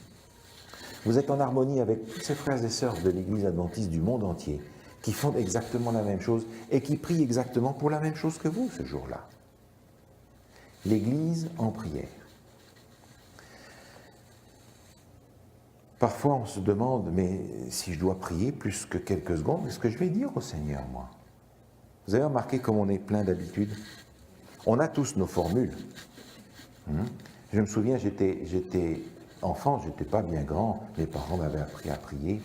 vous êtes en harmonie avec tous ces frères et sœurs de l'église adventiste du monde entier qui font exactement la même chose et qui prient exactement pour la même chose que vous ce jour-là. L'église en prière. Parfois on se demande, mais si je dois prier plus que quelques secondes, qu'est-ce que je vais dire au Seigneur, moi? Vous avez remarqué comme on est plein d'habitudes? On a tous nos formules. Je me souviens, j'étais enfant, je n'étais pas bien grand, mes parents m'avaient appris à prier.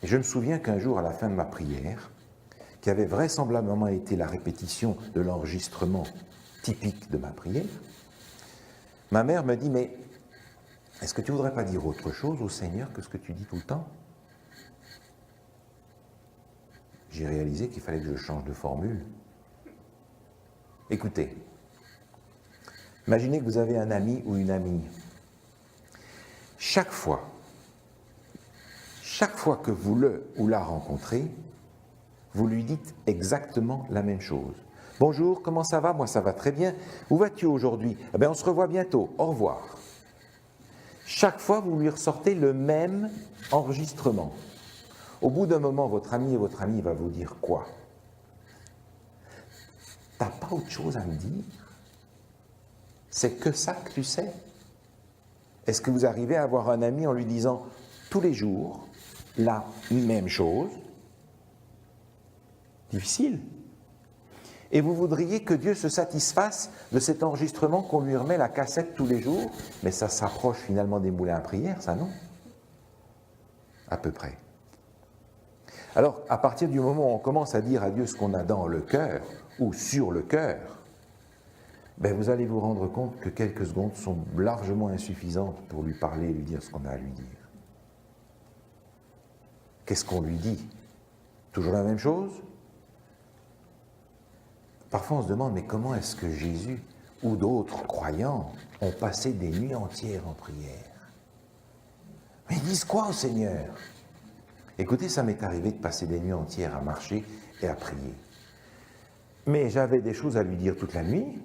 Et je me souviens qu'un jour, à la fin de ma prière, qui avait vraisemblablement été la répétition de l'enregistrement typique de ma prière, ma mère me dit, mais est-ce que tu ne voudrais pas dire autre chose au Seigneur que ce que tu dis tout le temps? J'ai réalisé qu'il fallait que je change de formule. Écoutez, imaginez que vous avez un ami ou une amie. Chaque fois que vous le ou la rencontrez, vous lui dites exactement la même chose. Bonjour, comment ça va? Moi ça va très bien. Où vas-tu aujourd'hui? Eh bien, on se revoit bientôt. Au revoir. Chaque fois, vous lui ressortez le même enregistrement. Au bout d'un moment, votre ami et votre amie va vous dire quoi? t'as pas autre chose à me dire? C'est que ça que tu sais? Est-ce que vous arrivez à avoir un ami en lui disant tous les jours la même chose? Difficile. Et vous voudriez que Dieu se satisfasse de cet enregistrement qu'on lui remet la cassette tous les jours, mais ça s'approche finalement des moulins à prière, ça non? À peu près. Alors, à partir du moment où on commence à dire à Dieu ce qu'on a dans le cœur, ou sur le cœur, ben vous allez vous rendre compte que quelques secondes sont largement insuffisantes pour lui parler et lui dire ce qu'on a à lui dire. Qu'est-ce qu'on lui dit? Toujours la même chose? Parfois on se demande, mais comment est-ce que Jésus ou d'autres croyants ont passé des nuits entières en prière? Mais ils disent quoi au Seigneur? Écoutez, ça m'est arrivé de passer des nuits entières à marcher et à prier. Mais j'avais des choses à lui dire toute la nuit.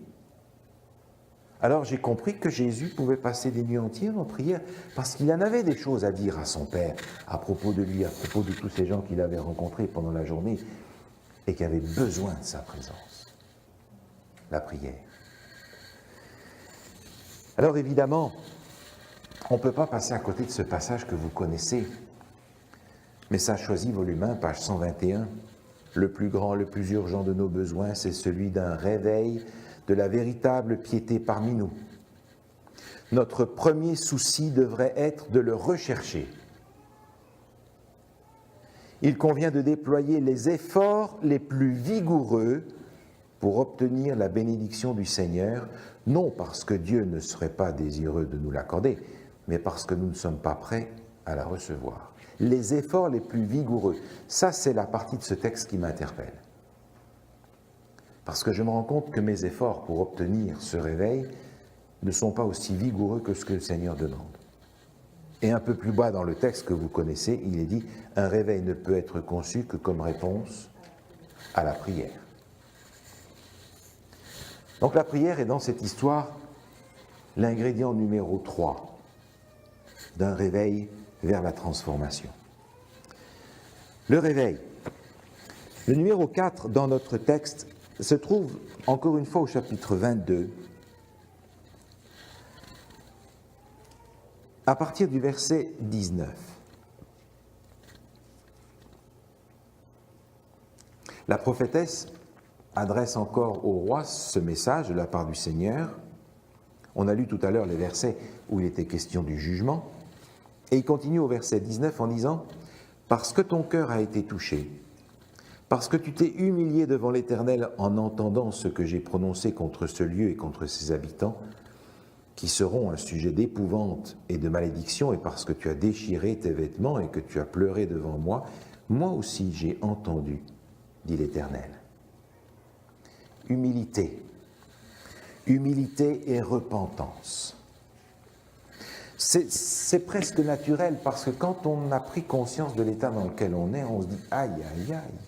Alors j'ai compris que Jésus pouvait passer des nuits entières en prière parce qu'il en avait des choses à dire à son Père à propos de lui, à propos de tous ces gens qu'il avait rencontrés pendant la journée et qui avaient besoin de sa présence. La prière. Alors évidemment, on ne peut pas passer à côté de ce passage que vous connaissez. Message choisi, volume 1, page 121. Le plus grand, le plus urgent de nos besoins, c'est celui d'un réveil de la véritable piété parmi nous. Notre premier souci devrait être de le rechercher. Il convient de déployer les efforts les plus vigoureux pour obtenir la bénédiction du Seigneur, non parce que Dieu ne serait pas désireux de nous l'accorder, mais parce que nous ne sommes pas prêts à la recevoir. Les efforts les plus vigoureux, ça c'est la partie de ce texte qui m'interpelle. Parce que je me rends compte que mes efforts pour obtenir ce réveil ne sont pas aussi vigoureux que ce que le Seigneur demande. Et un peu plus bas dans le texte que vous connaissez, il est dit « Un réveil ne peut être conçu que comme réponse à la prière ». Donc la prière est dans cette histoire l'ingrédient numéro 3 d'un réveil vers la transformation. Le réveil. Le numéro 4 dans notre texte se trouve encore une fois au chapitre 22, à partir du verset 19. La prophétesse adresse encore au roi ce message de la part du Seigneur. On a lu tout à l'heure les versets où il était question du jugement. Et il continue au verset 19 en disant « Parce que ton cœur a été touché, parce que tu t'es humilié devant l'Éternel en entendant ce que j'ai prononcé contre ce lieu et contre ses habitants, qui seront un sujet d'épouvante et de malédiction, et parce que tu as déchiré tes vêtements et que tu as pleuré devant moi, moi aussi j'ai entendu, dit l'Éternel. » Humilité. Humilité et repentance. C'est presque naturel parce que quand on a pris conscience de l'état dans lequel on est, on se dit « Aïe, aïe, aïe,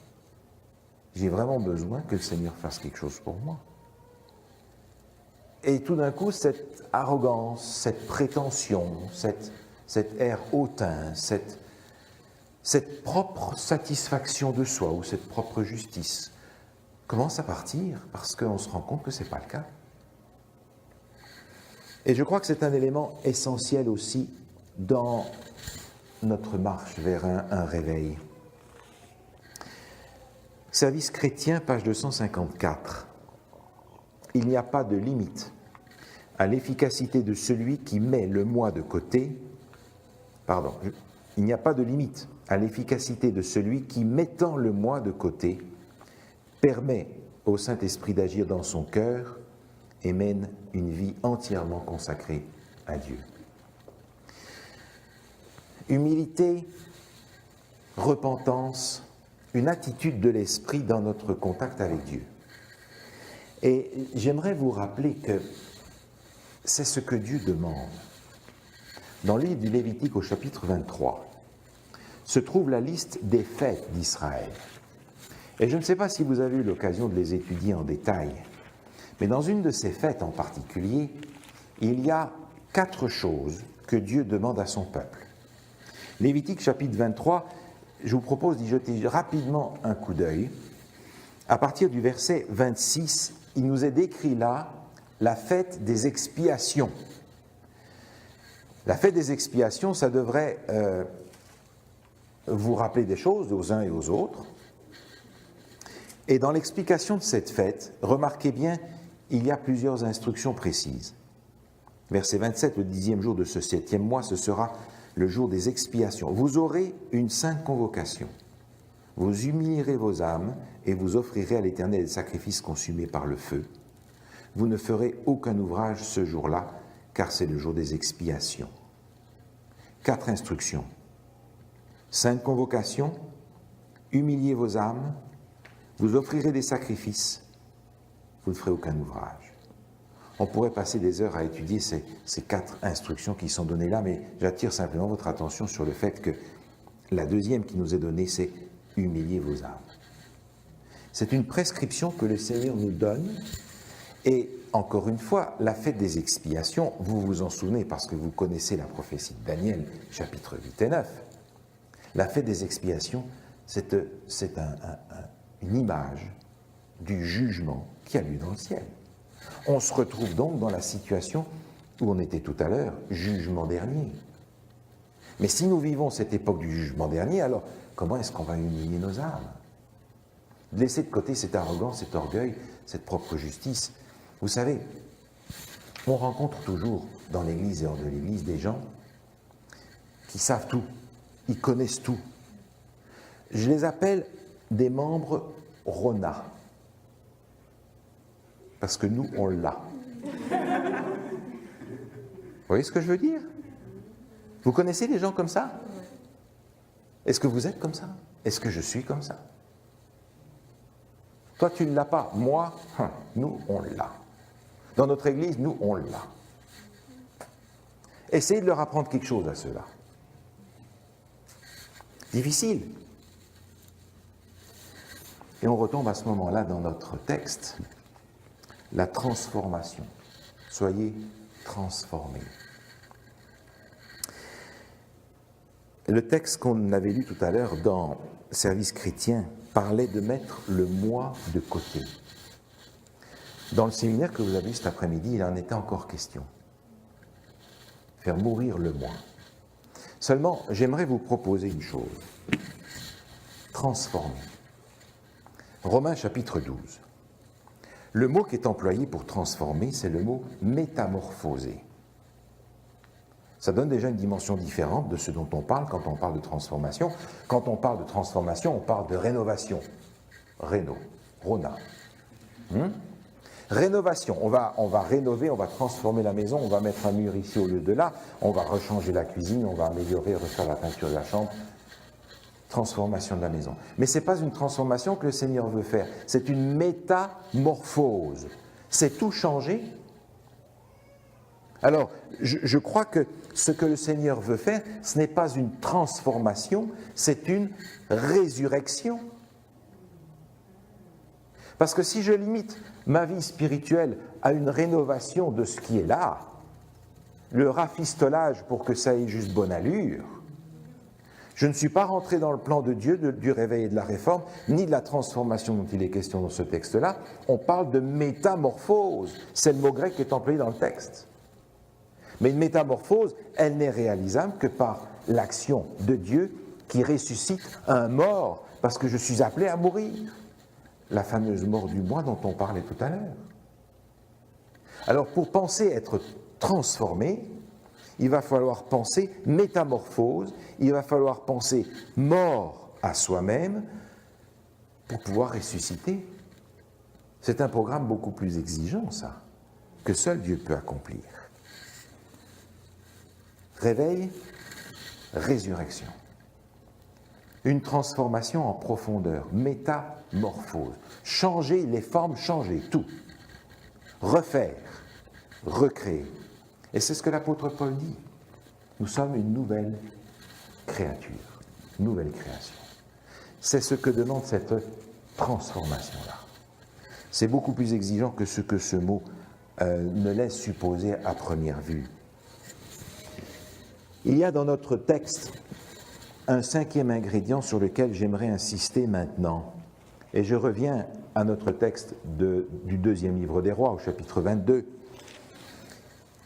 j'ai vraiment besoin que le Seigneur fasse quelque chose pour moi. » Et tout d'un coup, cette arrogance, cette prétention, cet air hautain, cette propre satisfaction de soi ou cette propre justice commence à partir parce qu'on se rend compte que ce n'est pas le cas. Et je crois que c'est un élément essentiel aussi dans notre marche vers un réveil. Service chrétien, page 254. Il n'y a pas de limite à l'efficacité de celui qui met le moi de côté. Il n'y a pas de limite à l'efficacité de celui qui, mettant le moi de côté, permet au Saint-Esprit d'agir dans son cœur et mène une vie entièrement consacrée à Dieu. Humilité, repentance, une attitude de l'esprit dans notre contact avec Dieu. Et j'aimerais vous rappeler que c'est ce que Dieu demande. Dans le livre du Lévitique au chapitre 23, se trouve la liste des fêtes d'Israël. Et je ne sais pas si vous avez eu l'occasion de les étudier en détail, mais dans une de ces fêtes en particulier, il y a 4 choses que Dieu demande à son peuple. Lévitique chapitre 23, je vous propose d'y jeter rapidement un coup d'œil À partir du verset 26, il nous est décrit là la fête des expiations. La fête des expiations, ça devrait vous rappeler des choses aux uns et aux autres. Et dans l'explication de cette fête, remarquez bien, il y a plusieurs instructions précises. Verset 27, le 10e jour de ce 7e mois, ce sera le jour des expiations. Vous aurez une sainte convocation. Vous humilierez vos âmes et vous offrirez à l'Éternel des sacrifices consumés par le feu. Vous ne ferez aucun ouvrage ce jour-là, car c'est le jour des expiations. 4 instructions. Sainte convocation, humiliez vos âmes, vous offrirez des sacrifices, vous ne ferez aucun ouvrage. On pourrait passer des heures à étudier ces 4 instructions qui sont données là, mais j'attire simplement votre attention sur le fait que la deuxième qui nous est donnée, c'est humiliez vos âmes. C'est une prescription que le Seigneur nous donne, et encore une fois, la fête des expiations, vous vous en souvenez parce que vous connaissez la prophétie de Daniel, chapitres 8 et 9. La fête des expiations, c'est une image du jugement qui a lieu dans le ciel. On se retrouve donc dans la situation où on était tout à l'heure, jugement dernier. Mais si nous vivons cette époque du jugement dernier, alors comment est-ce qu'on va humilier nos âmes? Laisser de côté cette arrogance, cet orgueil, cette propre justice. Vous savez, on rencontre toujours dans l'Église et hors de l'Église des gens qui savent tout, ils connaissent tout. Je les appelle des membres Rona. Parce que nous, on l'a. Vous voyez ce que je veux dire? Vous connaissez des gens comme ça? Est-ce que vous êtes comme ça? Est-ce que je suis comme ça? Toi, tu ne l'as pas. Moi, nous, on l'a. Dans notre Église, nous, on l'a. Essayez de leur apprendre quelque chose à ceux-là. Difficile. Et on retombe à ce moment-là dans notre texte, la transformation. Soyez transformés. Le texte qu'on avait lu tout à l'heure dans Service chrétien parlait de mettre le moi de côté. Dans le séminaire que vous avez vu cet après-midi, il en était encore question. Faire mourir le moi. Seulement, j'aimerais vous proposer une chose. Transformer. Romains chapitre 12. Le mot qui est employé pour transformer, c'est le mot métamorphoser. Ça donne déjà une dimension différente de ce dont on parle quand on parle de transformation. Quand on parle de transformation, on parle de rénovation. Rona. Rénovation, on va rénover, on va transformer la maison, on va mettre un mur ici au lieu de là, on va rechanger la cuisine, on va améliorer, refaire la peinture de la chambre. Transformation de la maison. Mais ce n'est pas une transformation que le Seigneur veut faire, c'est une métamorphose. C'est tout changer. Alors, je crois que ce que le Seigneur veut faire, ce n'est pas une transformation, c'est une résurrection. Parce que si je limite ma vie spirituelle à une rénovation de ce qui est là, le rafistolage pour que ça ait juste bonne allure, je ne suis pas rentré dans le plan de Dieu du réveil et de la réforme, ni de la transformation dont il est question dans ce texte-là. On parle de métamorphose. C'est le mot grec qui est employé dans le texte. Mais une métamorphose, elle n'est réalisable que par l'action de Dieu qui ressuscite un mort, parce que je suis appelé à mourir. La fameuse mort du moi dont on parlait tout à l'heure. Alors pour penser être transformé, il va falloir penser métamorphose, il va falloir penser mort à soi-même pour pouvoir ressusciter. C'est un programme beaucoup plus exigeant, ça, que seul Dieu peut accomplir. Réveil, résurrection. Une transformation en profondeur, métamorphose. Changer les formes, changer tout. Refaire, recréer. Et c'est ce que l'apôtre Paul dit. Nous sommes une nouvelle créature, nouvelle création. C'est ce que demande cette transformation-là. C'est beaucoup plus exigeant que ce que ce mot ne laisse supposer à première vue. Il y a dans notre texte un 5e ingrédient sur lequel j'aimerais insister maintenant. Et je reviens à notre texte du deuxième livre des rois, au chapitre 22,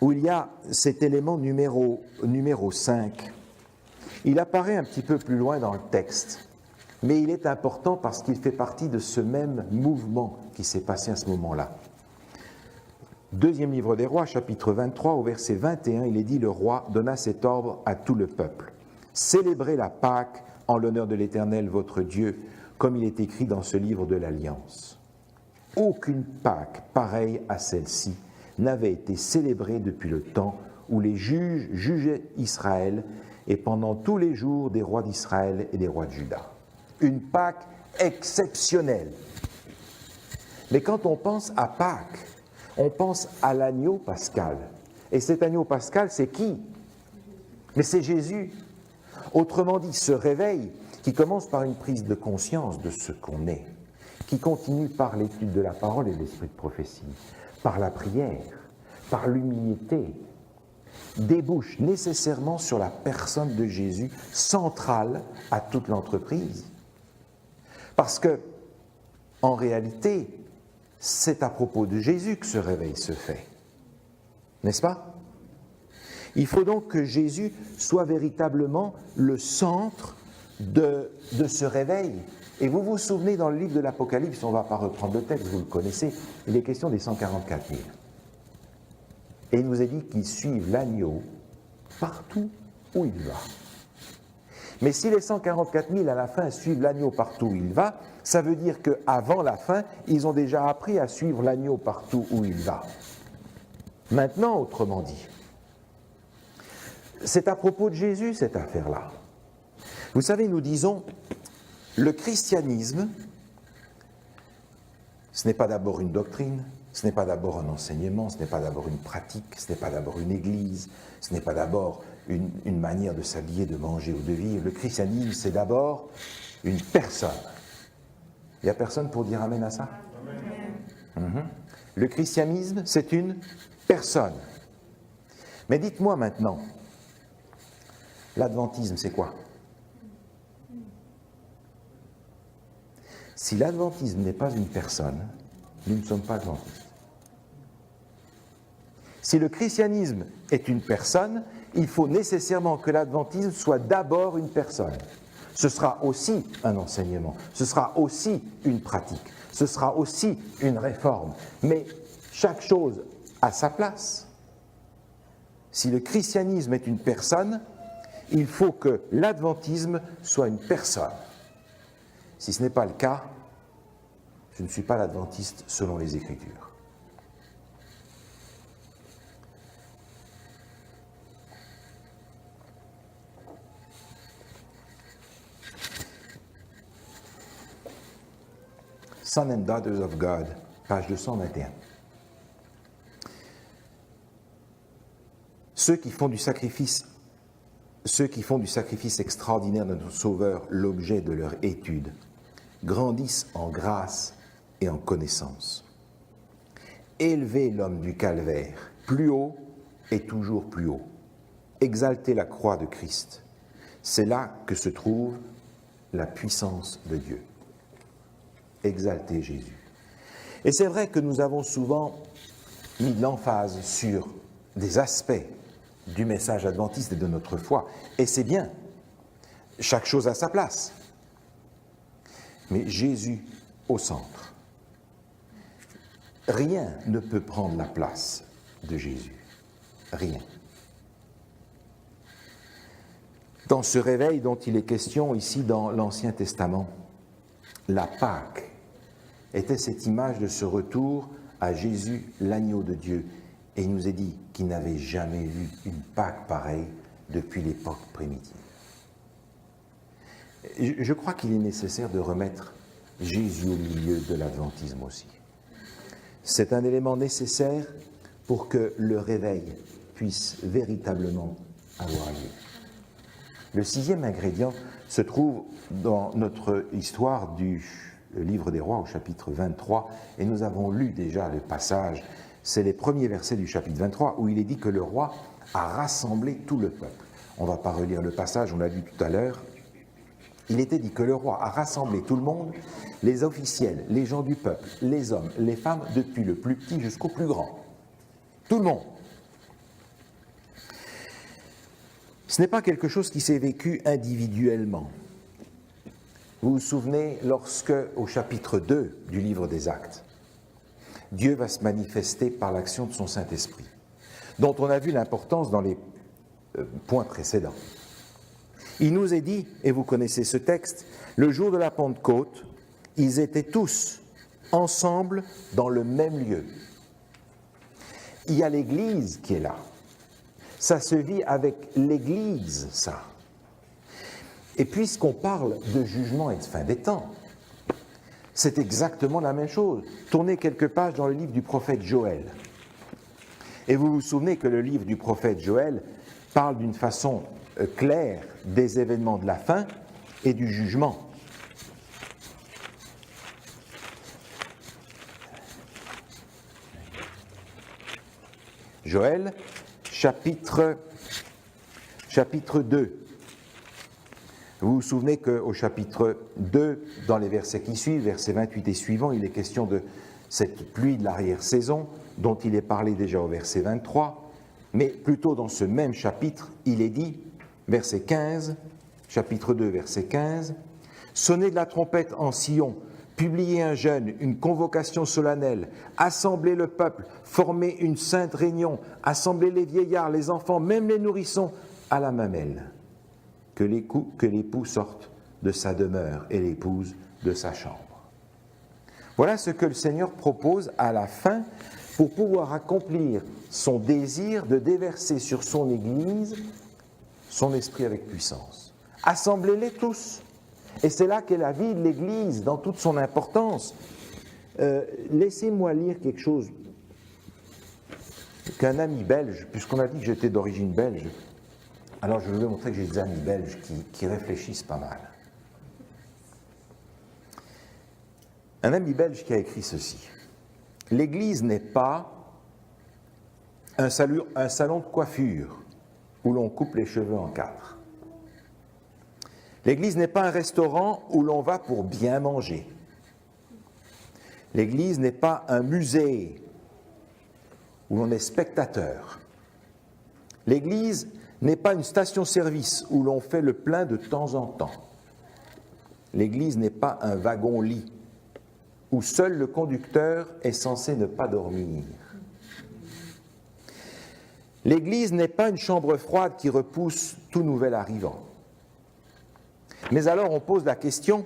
où il y a cet élément numéro 5. Il apparaît un petit peu plus loin dans le texte, mais il est important parce qu'il fait partie de ce même mouvement qui s'est passé à ce moment-là. Deuxième livre des rois, chapitre 23, au verset 21, il est dit « Le roi donna cet ordre à tout le peuple. Célébrez la Pâque en l'honneur de l'Éternel votre Dieu, comme il est écrit dans ce livre de l'Alliance. Aucune Pâque pareille à celle-ci n'avait été célébrée depuis le temps où les juges jugeaient Israël et pendant tous les jours des rois d'Israël et des rois de Juda. » Une Pâque exceptionnelle. Mais quand on pense à Pâques, on pense à l'agneau pascal. Et cet agneau pascal, c'est qui? Mais c'est Jésus. Autrement dit, ce réveil qui commence par une prise de conscience de ce qu'on est, qui continue par l'étude de la parole et de l'esprit de prophétie, par la prière, par l'humilité, débouche nécessairement sur la personne de Jésus, centrale à toute l'entreprise. Parce que, en réalité, c'est à propos de Jésus que ce réveil se fait. N'est-ce pas? Il faut donc que Jésus soit véritablement le centre de ce réveil. Et vous vous souvenez, dans le livre de l'Apocalypse, on ne va pas reprendre le texte, vous le connaissez, il est question des 144 000. Et il nous est dit qu'ils suivent l'agneau partout où il va. Mais si les 144 000 à la fin suivent l'agneau partout où il va, ça veut dire qu'avant la fin, ils ont déjà appris à suivre l'agneau partout où il va. Maintenant, autrement dit, c'est à propos de Jésus cette affaire-là. Vous savez, nous disons, le christianisme, ce n'est pas d'abord une doctrine, ce n'est pas d'abord un enseignement, ce n'est pas d'abord une pratique, ce n'est pas d'abord une église, ce n'est pas d'abord une manière de s'habiller, de manger ou de vivre. Le christianisme, c'est d'abord une personne. Il n'y a personne pour dire amen à ça? Amen. Le christianisme, c'est une personne. Mais dites-moi maintenant, l'adventisme, c'est quoi? Si l'adventisme n'est pas une personne, nous ne sommes pas adventistes. Si le christianisme est une personne, il faut nécessairement que l'adventisme soit d'abord une personne. Ce sera aussi un enseignement, ce sera aussi une pratique, ce sera aussi une réforme. Mais chaque chose a sa place. Si le christianisme est une personne, il faut que l'adventisme soit une personne. Si ce n'est pas le cas, je ne suis pas l'adventiste selon les Écritures. Sons and Daughters of God, page 221. Ceux qui font du sacrifice extraordinaire de notre Sauveur l'objet de leur étude, grandissent en grâce et en connaissance. Élevez l'homme du calvaire, plus haut et toujours plus haut. Exaltez la croix de Christ. C'est là que se trouve la puissance de Dieu. Exaltez Jésus. Et c'est vrai que nous avons souvent mis l'emphase sur des aspects du message adventiste et de notre foi. Et c'est bien, chaque chose a sa place. Mais Jésus au centre. Rien ne peut prendre la place de Jésus. Rien. Dans ce réveil dont il est question ici dans l'Ancien Testament, la Pâque était cette image de ce retour à Jésus, l'agneau de Dieu. Et il nous est dit qu'il n'avait jamais vu une Pâque pareille depuis l'époque primitive. Je crois qu'il est nécessaire de remettre Jésus au milieu de l'adventisme aussi. C'est un élément nécessaire pour que le réveil puisse véritablement avoir lieu. Le sixième ingrédient se trouve dans notre histoire du livre des rois au chapitre 23, et nous avons lu déjà le passage, c'est les premiers versets du chapitre 23, où il est dit que le roi a rassemblé tout le peuple. On ne va pas relire le passage, on l'a lu tout à l'heure, Il était dit que le roi a rassemblé tout le monde, les officiels, les gens du peuple, les hommes, les femmes, depuis le plus petit jusqu'au plus grand. Tout le monde. Ce n'est pas quelque chose qui s'est vécu individuellement. Vous vous souvenez, lorsque, au chapitre 2 du livre des Actes, Dieu va se manifester par l'action de son Saint-Esprit, dont on a vu l'importance dans les points précédents. Il nous est dit, et vous connaissez ce texte, le jour de la Pentecôte, ils étaient tous ensemble dans le même lieu. Il y a l'Église qui est là. Ça se vit avec l'Église, ça. Et puisqu'on parle de jugement et de fin des temps, c'est exactement la même chose. Tournez quelques pages dans le livre du prophète Joël. Et vous vous souvenez que le livre du prophète Joël parle d'une façon claire des événements de la fin et du jugement. Joël, chapitre 2. Vous vous souvenez qu'au chapitre 2, dans les versets qui suivent, versets 28 et suivants, il est question de cette pluie de l'arrière-saison, dont il est parlé déjà au verset 23, mais plutôt dans ce même chapitre, il est dit, verset 15, chapitre 2, verset 15, « Sonnez de la trompette en Sion, publiez un jeûne, une convocation solennelle, assemblez le peuple, formez une sainte réunion, assemblez les vieillards, les enfants, même les nourrissons, à la mamelle. Que l'époux sorte de sa demeure et l'épouse de sa chambre. » Voilà ce que le Seigneur propose à la fin pour pouvoir accomplir son désir de déverser sur son Église son esprit avec puissance. Assemblez-les tous. Et c'est là qu'est la vie de l'Église dans toute son importance. Laissez-moi lire quelque chose qu'un ami belge, puisqu'on a dit que j'étais d'origine belge, alors je vais montrer que j'ai des amis belges qui réfléchissent pas mal. Un ami belge qui a écrit ceci. « L'Église n'est pas un salon de coiffure où l'on coupe les cheveux en quatre. L'Église n'est pas un restaurant où l'on va pour bien manger. L'Église n'est pas un musée où l'on est spectateur. L'Église n'est pas une station-service où l'on fait le plein de temps en temps. L'Église n'est pas un wagon-lit où seul le conducteur est censé ne pas dormir. L'Église n'est pas une chambre froide qui repousse tout nouvel arrivant. Mais alors on pose la question,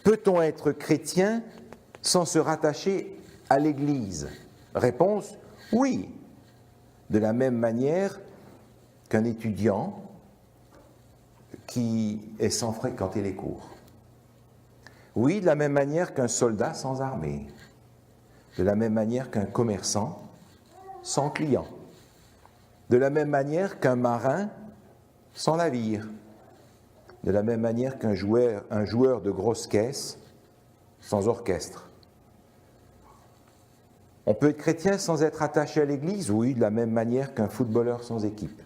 peut-on être chrétien sans se rattacher à l'Église ? Réponse, oui. De la même manière qu'un étudiant qui est sans fréquenter les cours. Oui, de la même manière qu'un soldat sans armée. De la même manière qu'un commerçant sans client. De la même manière qu'un marin sans navire. De la même manière qu'un joueur de grosse caisse sans orchestre. On peut être chrétien sans être attaché à l'Église, oui, de la même manière qu'un footballeur sans équipe.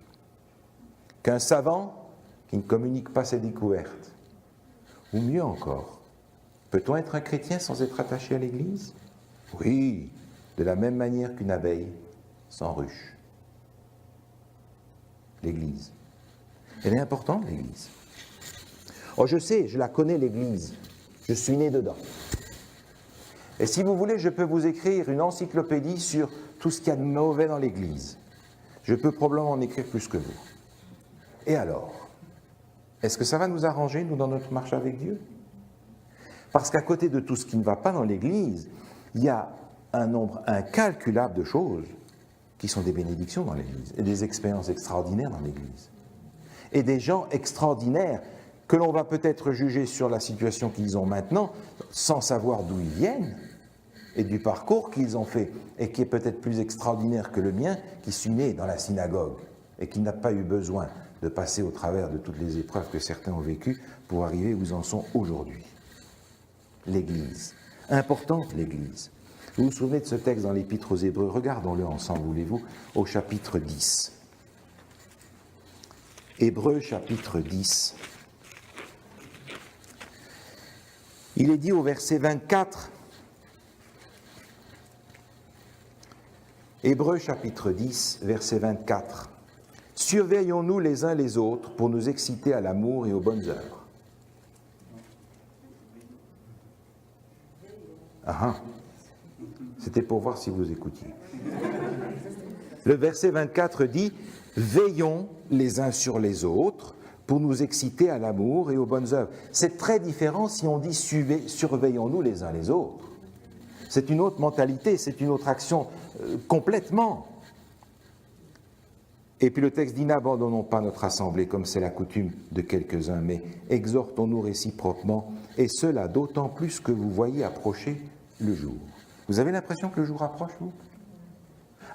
Qu'un savant qui ne communique pas ses découvertes. Ou mieux encore, peut-on être un chrétien sans être attaché à l'Église ? Oui, de la même manière qu'une abeille sans ruche. L'Église. Elle est importante, l'Église. Oh, je sais, je la connais, l'Église. Je suis né dedans. Et si vous voulez, je peux vous écrire une encyclopédie sur tout ce qu'il y a de mauvais dans l'Église. Je peux probablement en écrire plus que vous. Et alors ? Est-ce que ça va nous arranger, nous, dans notre marche avec Dieu ? Parce qu'à côté de tout ce qui ne va pas dans l'Église, il y a un nombre incalculable de choses qui sont des bénédictions dans l'Église, et des expériences extraordinaires dans l'Église. Et des gens extraordinaires que l'on va peut-être juger sur la situation qu'ils ont maintenant, sans savoir d'où ils viennent, et du parcours qu'ils ont fait, et qui est peut-être plus extraordinaire que le mien, qui suis né dans la synagogue, et qui n'a pas eu besoin de passer au travers de toutes les épreuves que certains ont vécues pour arriver où ils en sont aujourd'hui. L'Église. Importante, l'Église. Vous vous souvenez de ce texte dans l'Épître aux Hébreux ? Regardons-le ensemble, voulez-vous, au chapitre 10. Hébreux, chapitre 10. Il est dit au verset 24, Hébreux chapitre 10, verset 24, « Surveillons-nous les uns les autres pour nous exciter à l'amour et aux bonnes œuvres. » Ah, c'était pour voir si vous écoutiez. Le verset 24 dit « Veillons les uns sur les autres pour nous exciter à l'amour et aux bonnes œuvres. » C'est très différent si on dit « surveillons-nous les uns les autres ». C'est une autre mentalité, c'est une autre action complètement. Et puis le texte dit « N'abandonnons pas notre assemblée comme c'est la coutume de quelques-uns, mais exhortons-nous réciproquement, et cela d'autant plus que vous voyez approcher le jour. » Vous avez l'impression que le jour approche, vous ?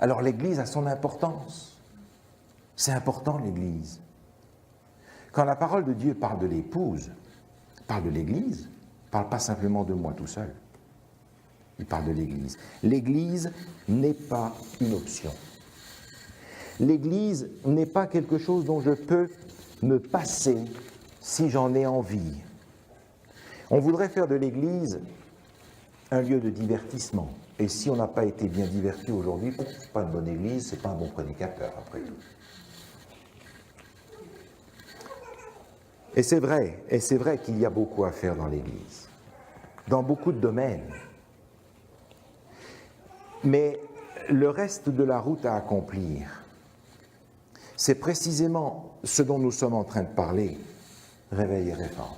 Alors l'Église a son importance. C'est important, l'Église. Quand la parole de Dieu parle de l'épouse, parle de l'Église, ne parle pas simplement de moi tout seul. Il parle de l'Église. L'Église n'est pas une option. L'Église n'est pas quelque chose dont je peux me passer si j'en ai envie. On voudrait faire de l'Église un lieu de divertissement. Et si on n'a pas été bien diverti aujourd'hui, c'est pas une bonne Église, c'est pas un bon prédicateur, après tout. Et c'est vrai qu'il y a beaucoup à faire dans l'Église, dans beaucoup de domaines. Mais le reste de la route à accomplir, c'est précisément ce dont nous sommes en train de parler, réveil et réforme.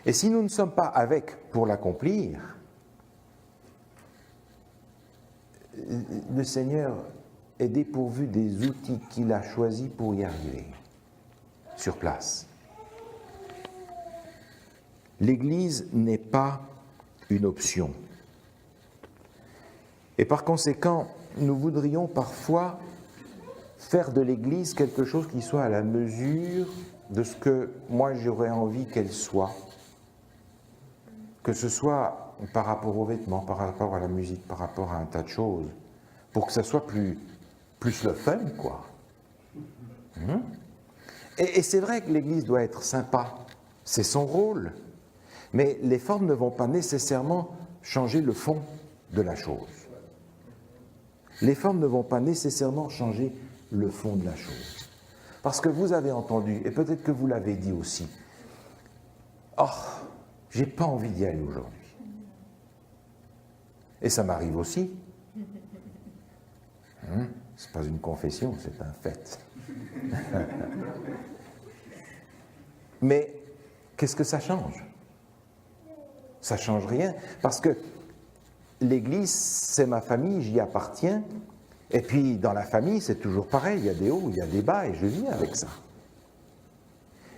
Et si nous ne sommes pas avec pour l'accomplir, le Seigneur est dépourvu des outils qu'il a choisis pour y arriver, sur place. L'Église n'est pas une option. Et par conséquent, nous voudrions parfois faire de l'Église quelque chose qui soit à la mesure de ce que moi j'aurais envie qu'elle soit, que ce soit par rapport aux vêtements, par rapport à la musique, par rapport à un tas de choses, pour que ça soit plus le fun, quoi. Et c'est vrai que l'Église doit être sympa, c'est son rôle, mais les formes ne vont pas nécessairement changer le fond de la chose. Les formes ne vont pas nécessairement changer le fond de la chose. Parce que vous avez entendu, et peut-être que vous l'avez dit aussi, « Oh, j'ai pas envie d'y aller aujourd'hui. » Et ça m'arrive aussi. C'est pas une confession, c'est un fait. Mais qu'est-ce que ça change ? Ça change rien, parce que l'Église, c'est ma famille, j'y appartiens, et puis dans la famille, c'est toujours pareil, il y a des hauts, il y a des bas, et je vis avec ça.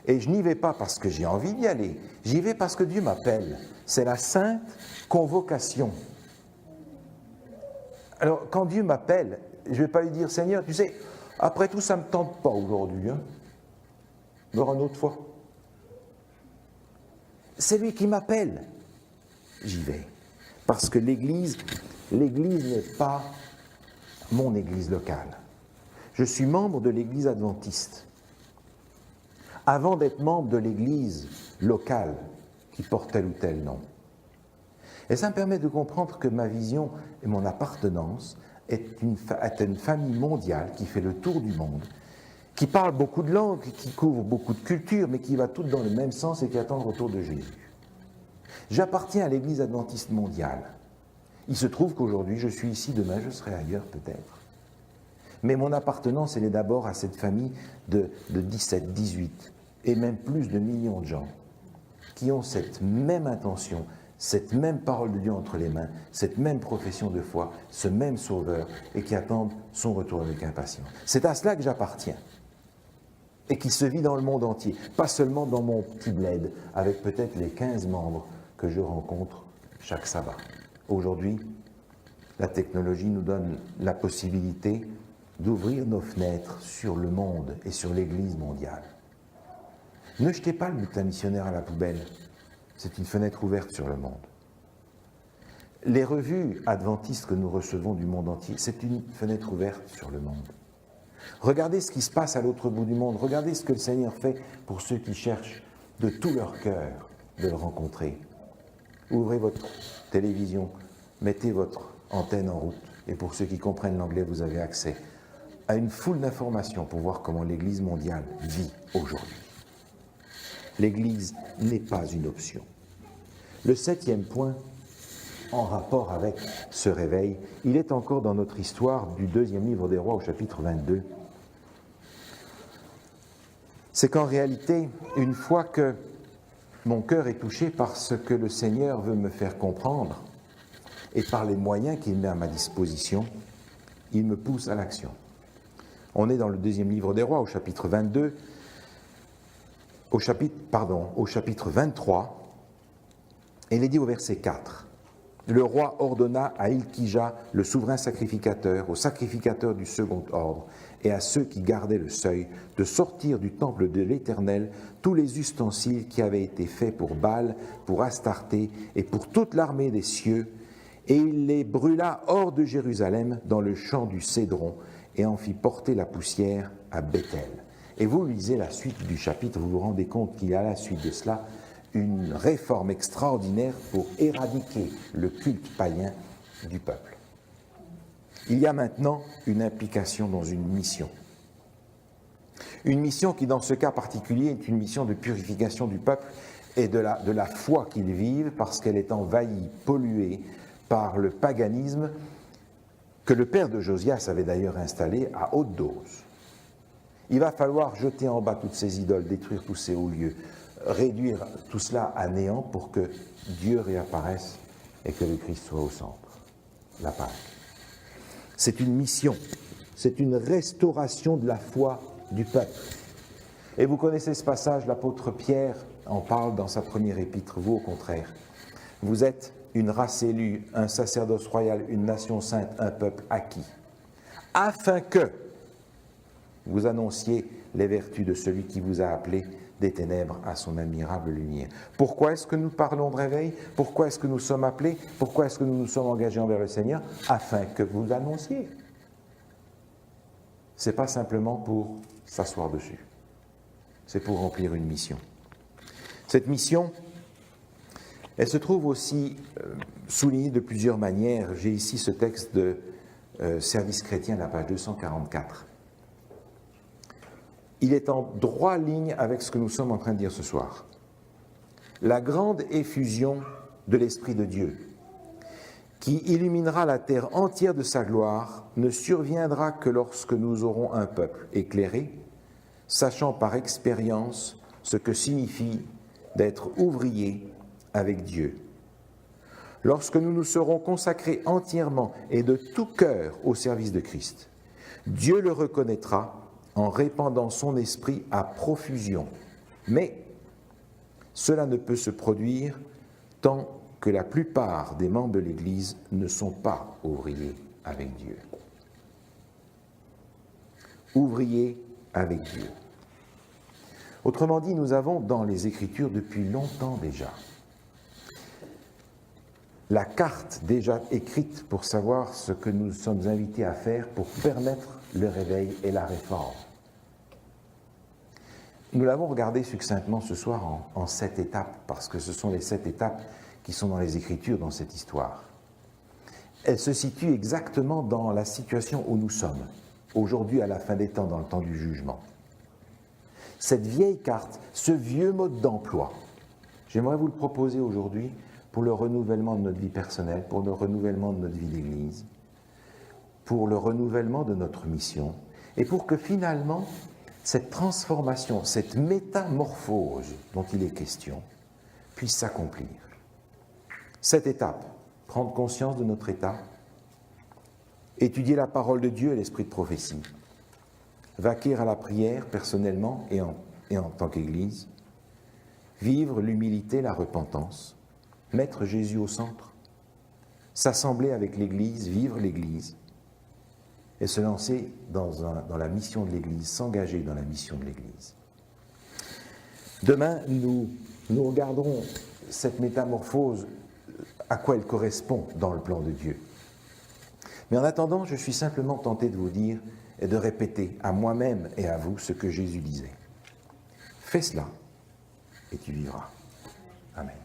Et je n'y vais pas parce que j'ai envie d'y aller, j'y vais parce que Dieu m'appelle. C'est la sainte convocation. Alors, quand Dieu m'appelle, je ne vais pas lui dire, Seigneur, tu sais, après tout, ça ne me tente pas aujourd'hui, une autre fois. C'est lui qui m'appelle. J'y vais. Parce que l'Église n'est pas mon Église locale. Je suis membre de l'Église adventiste. Avant d'être membre de l'Église locale qui porte tel ou tel nom. Et ça me permet de comprendre que ma vision et mon appartenance est une famille mondiale qui fait le tour du monde, qui parle beaucoup de langues, qui couvre beaucoup de cultures, mais qui va toutes dans le même sens et qui attend le retour de Jésus. J'appartiens à l'Église adventiste mondiale. Il se trouve qu'aujourd'hui, je suis ici, demain, je serai ailleurs peut-être. Mais mon appartenance, elle est d'abord à cette famille de 17, 18 et même plus de millions de gens qui ont cette même intention, cette même parole de Dieu entre les mains, cette même profession de foi, ce même Sauveur, et qui attendent son retour avec impatience. C'est à cela que j'appartiens, et qui se vit dans le monde entier, pas seulement dans mon petit bled, avec peut-être les 15 membres que je rencontre chaque sabbat. Aujourd'hui, la technologie nous donne la possibilité d'ouvrir nos fenêtres sur le monde et sur l'Église mondiale. Ne jetez pas le bulletin missionnaire à la poubelle. C'est une fenêtre ouverte sur le monde. Les revues adventistes que nous recevons du monde entier, c'est une fenêtre ouverte sur le monde. Regardez ce qui se passe à l'autre bout du monde. Regardez ce que le Seigneur fait pour ceux qui cherchent de tout leur cœur de le rencontrer. Ouvrez votre télévision, mettez votre antenne en route, et pour ceux qui comprennent l'anglais, vous avez accès à une foule d'informations pour voir comment l'Église mondiale vit aujourd'hui. L'Église n'est pas une option. Le 7e point, en rapport avec ce réveil, il est encore dans notre histoire du 2e livre des Rois au chapitre 22. C'est qu'en réalité, une fois que mon cœur est touché par ce que le Seigneur veut me faire comprendre et par les moyens qu'il met à ma disposition, il me pousse à l'action. On est dans le 2e livre des Rois au chapitre 22, au chapitre 23, et il est dit au verset 4. Le roi ordonna à Hilkija, le souverain sacrificateur, aux sacrificateurs du second ordre et à ceux qui gardaient le seuil, de sortir du temple de l'Éternel tous les ustensiles qui avaient été faits pour Baal, pour Astarté et pour toute l'armée des cieux, et il les brûla hors de Jérusalem dans le champ du Cédron et en fit porter la poussière à Béthel. Et vous lisez la suite du chapitre, vous vous rendez compte qu'il y a à la suite de cela une réforme extraordinaire pour éradiquer le culte païen du peuple. Il y a maintenant une implication dans une mission. Une mission qui, dans ce cas particulier, est une mission de purification du peuple et de la foi qu'ils vivent, parce qu'elle est envahie, polluée par le paganisme que le père de Josias avait d'ailleurs installé à haute dose. Il va falloir jeter en bas toutes ces idoles, détruire tous ces hauts lieux, réduire tout cela à néant pour que Dieu réapparaisse et que le Christ soit au centre. La Pâque. C'est une mission, c'est une restauration de la foi du peuple. Et vous connaissez ce passage, l'apôtre Pierre en parle dans sa première épître, vous au contraire. Vous êtes une race élue, un sacerdoce royal, une nation sainte, un peuple acquis, afin que vous annonciez les vertus de celui qui vous a appelé des ténèbres à son admirable lumière. Pourquoi est-ce que nous parlons de réveil? Pourquoi est-ce que nous sommes appelés? Pourquoi est-ce que nous nous sommes engagés envers le Seigneur? Afin que vous l'annonciez. Ce n'est pas simplement pour s'asseoir dessus. C'est pour remplir une mission. Cette mission, elle se trouve aussi soulignée de plusieurs manières. J'ai ici ce texte de Service chrétien, la page 244. Il est en droite ligne avec ce que nous sommes en train de dire ce soir. La grande effusion de l'Esprit de Dieu, qui illuminera la terre entière de sa gloire, ne surviendra que lorsque nous aurons un peuple éclairé, sachant par expérience ce que signifie d'être ouvrier avec Dieu. Lorsque nous nous serons consacrés entièrement et de tout cœur au service de Christ, Dieu le reconnaîtra en répandant son esprit à profusion. Mais cela ne peut se produire tant que la plupart des membres de l'Église ne sont pas ouvriers avec Dieu. Ouvriers avec Dieu. Autrement dit, nous avons dans les Écritures depuis longtemps déjà la carte déjà écrite pour savoir ce que nous sommes invités à faire pour permettre le réveil et la réforme. Nous l'avons regardé succinctement ce soir en 7 étapes, parce que ce sont les 7 étapes qui sont dans les Écritures dans cette histoire. Elles se situent exactement dans la situation où nous sommes, aujourd'hui à la fin des temps, dans le temps du jugement. Cette vieille carte, ce vieux mode d'emploi, j'aimerais vous le proposer aujourd'hui pour le renouvellement de notre vie personnelle, pour le renouvellement de notre vie d'Église, pour le renouvellement de notre mission, et pour que finalement, cette transformation, cette métamorphose dont il est question, puisse s'accomplir. Cette étape, prendre conscience de notre état, étudier la parole de Dieu et l'esprit de prophétie, vaquer à la prière personnellement et en tant qu'Église, vivre l'humilité, la repentance, mettre Jésus au centre, s'assembler avec l'Église, vivre l'Église, et se lancer dans la mission de l'Église, s'engager dans la mission de l'Église. Demain, nous regarderons cette métamorphose, à quoi elle correspond dans le plan de Dieu. Mais en attendant, je suis simplement tenté de vous dire et de répéter à moi-même et à vous ce que Jésus disait. Fais cela et tu vivras. Amen.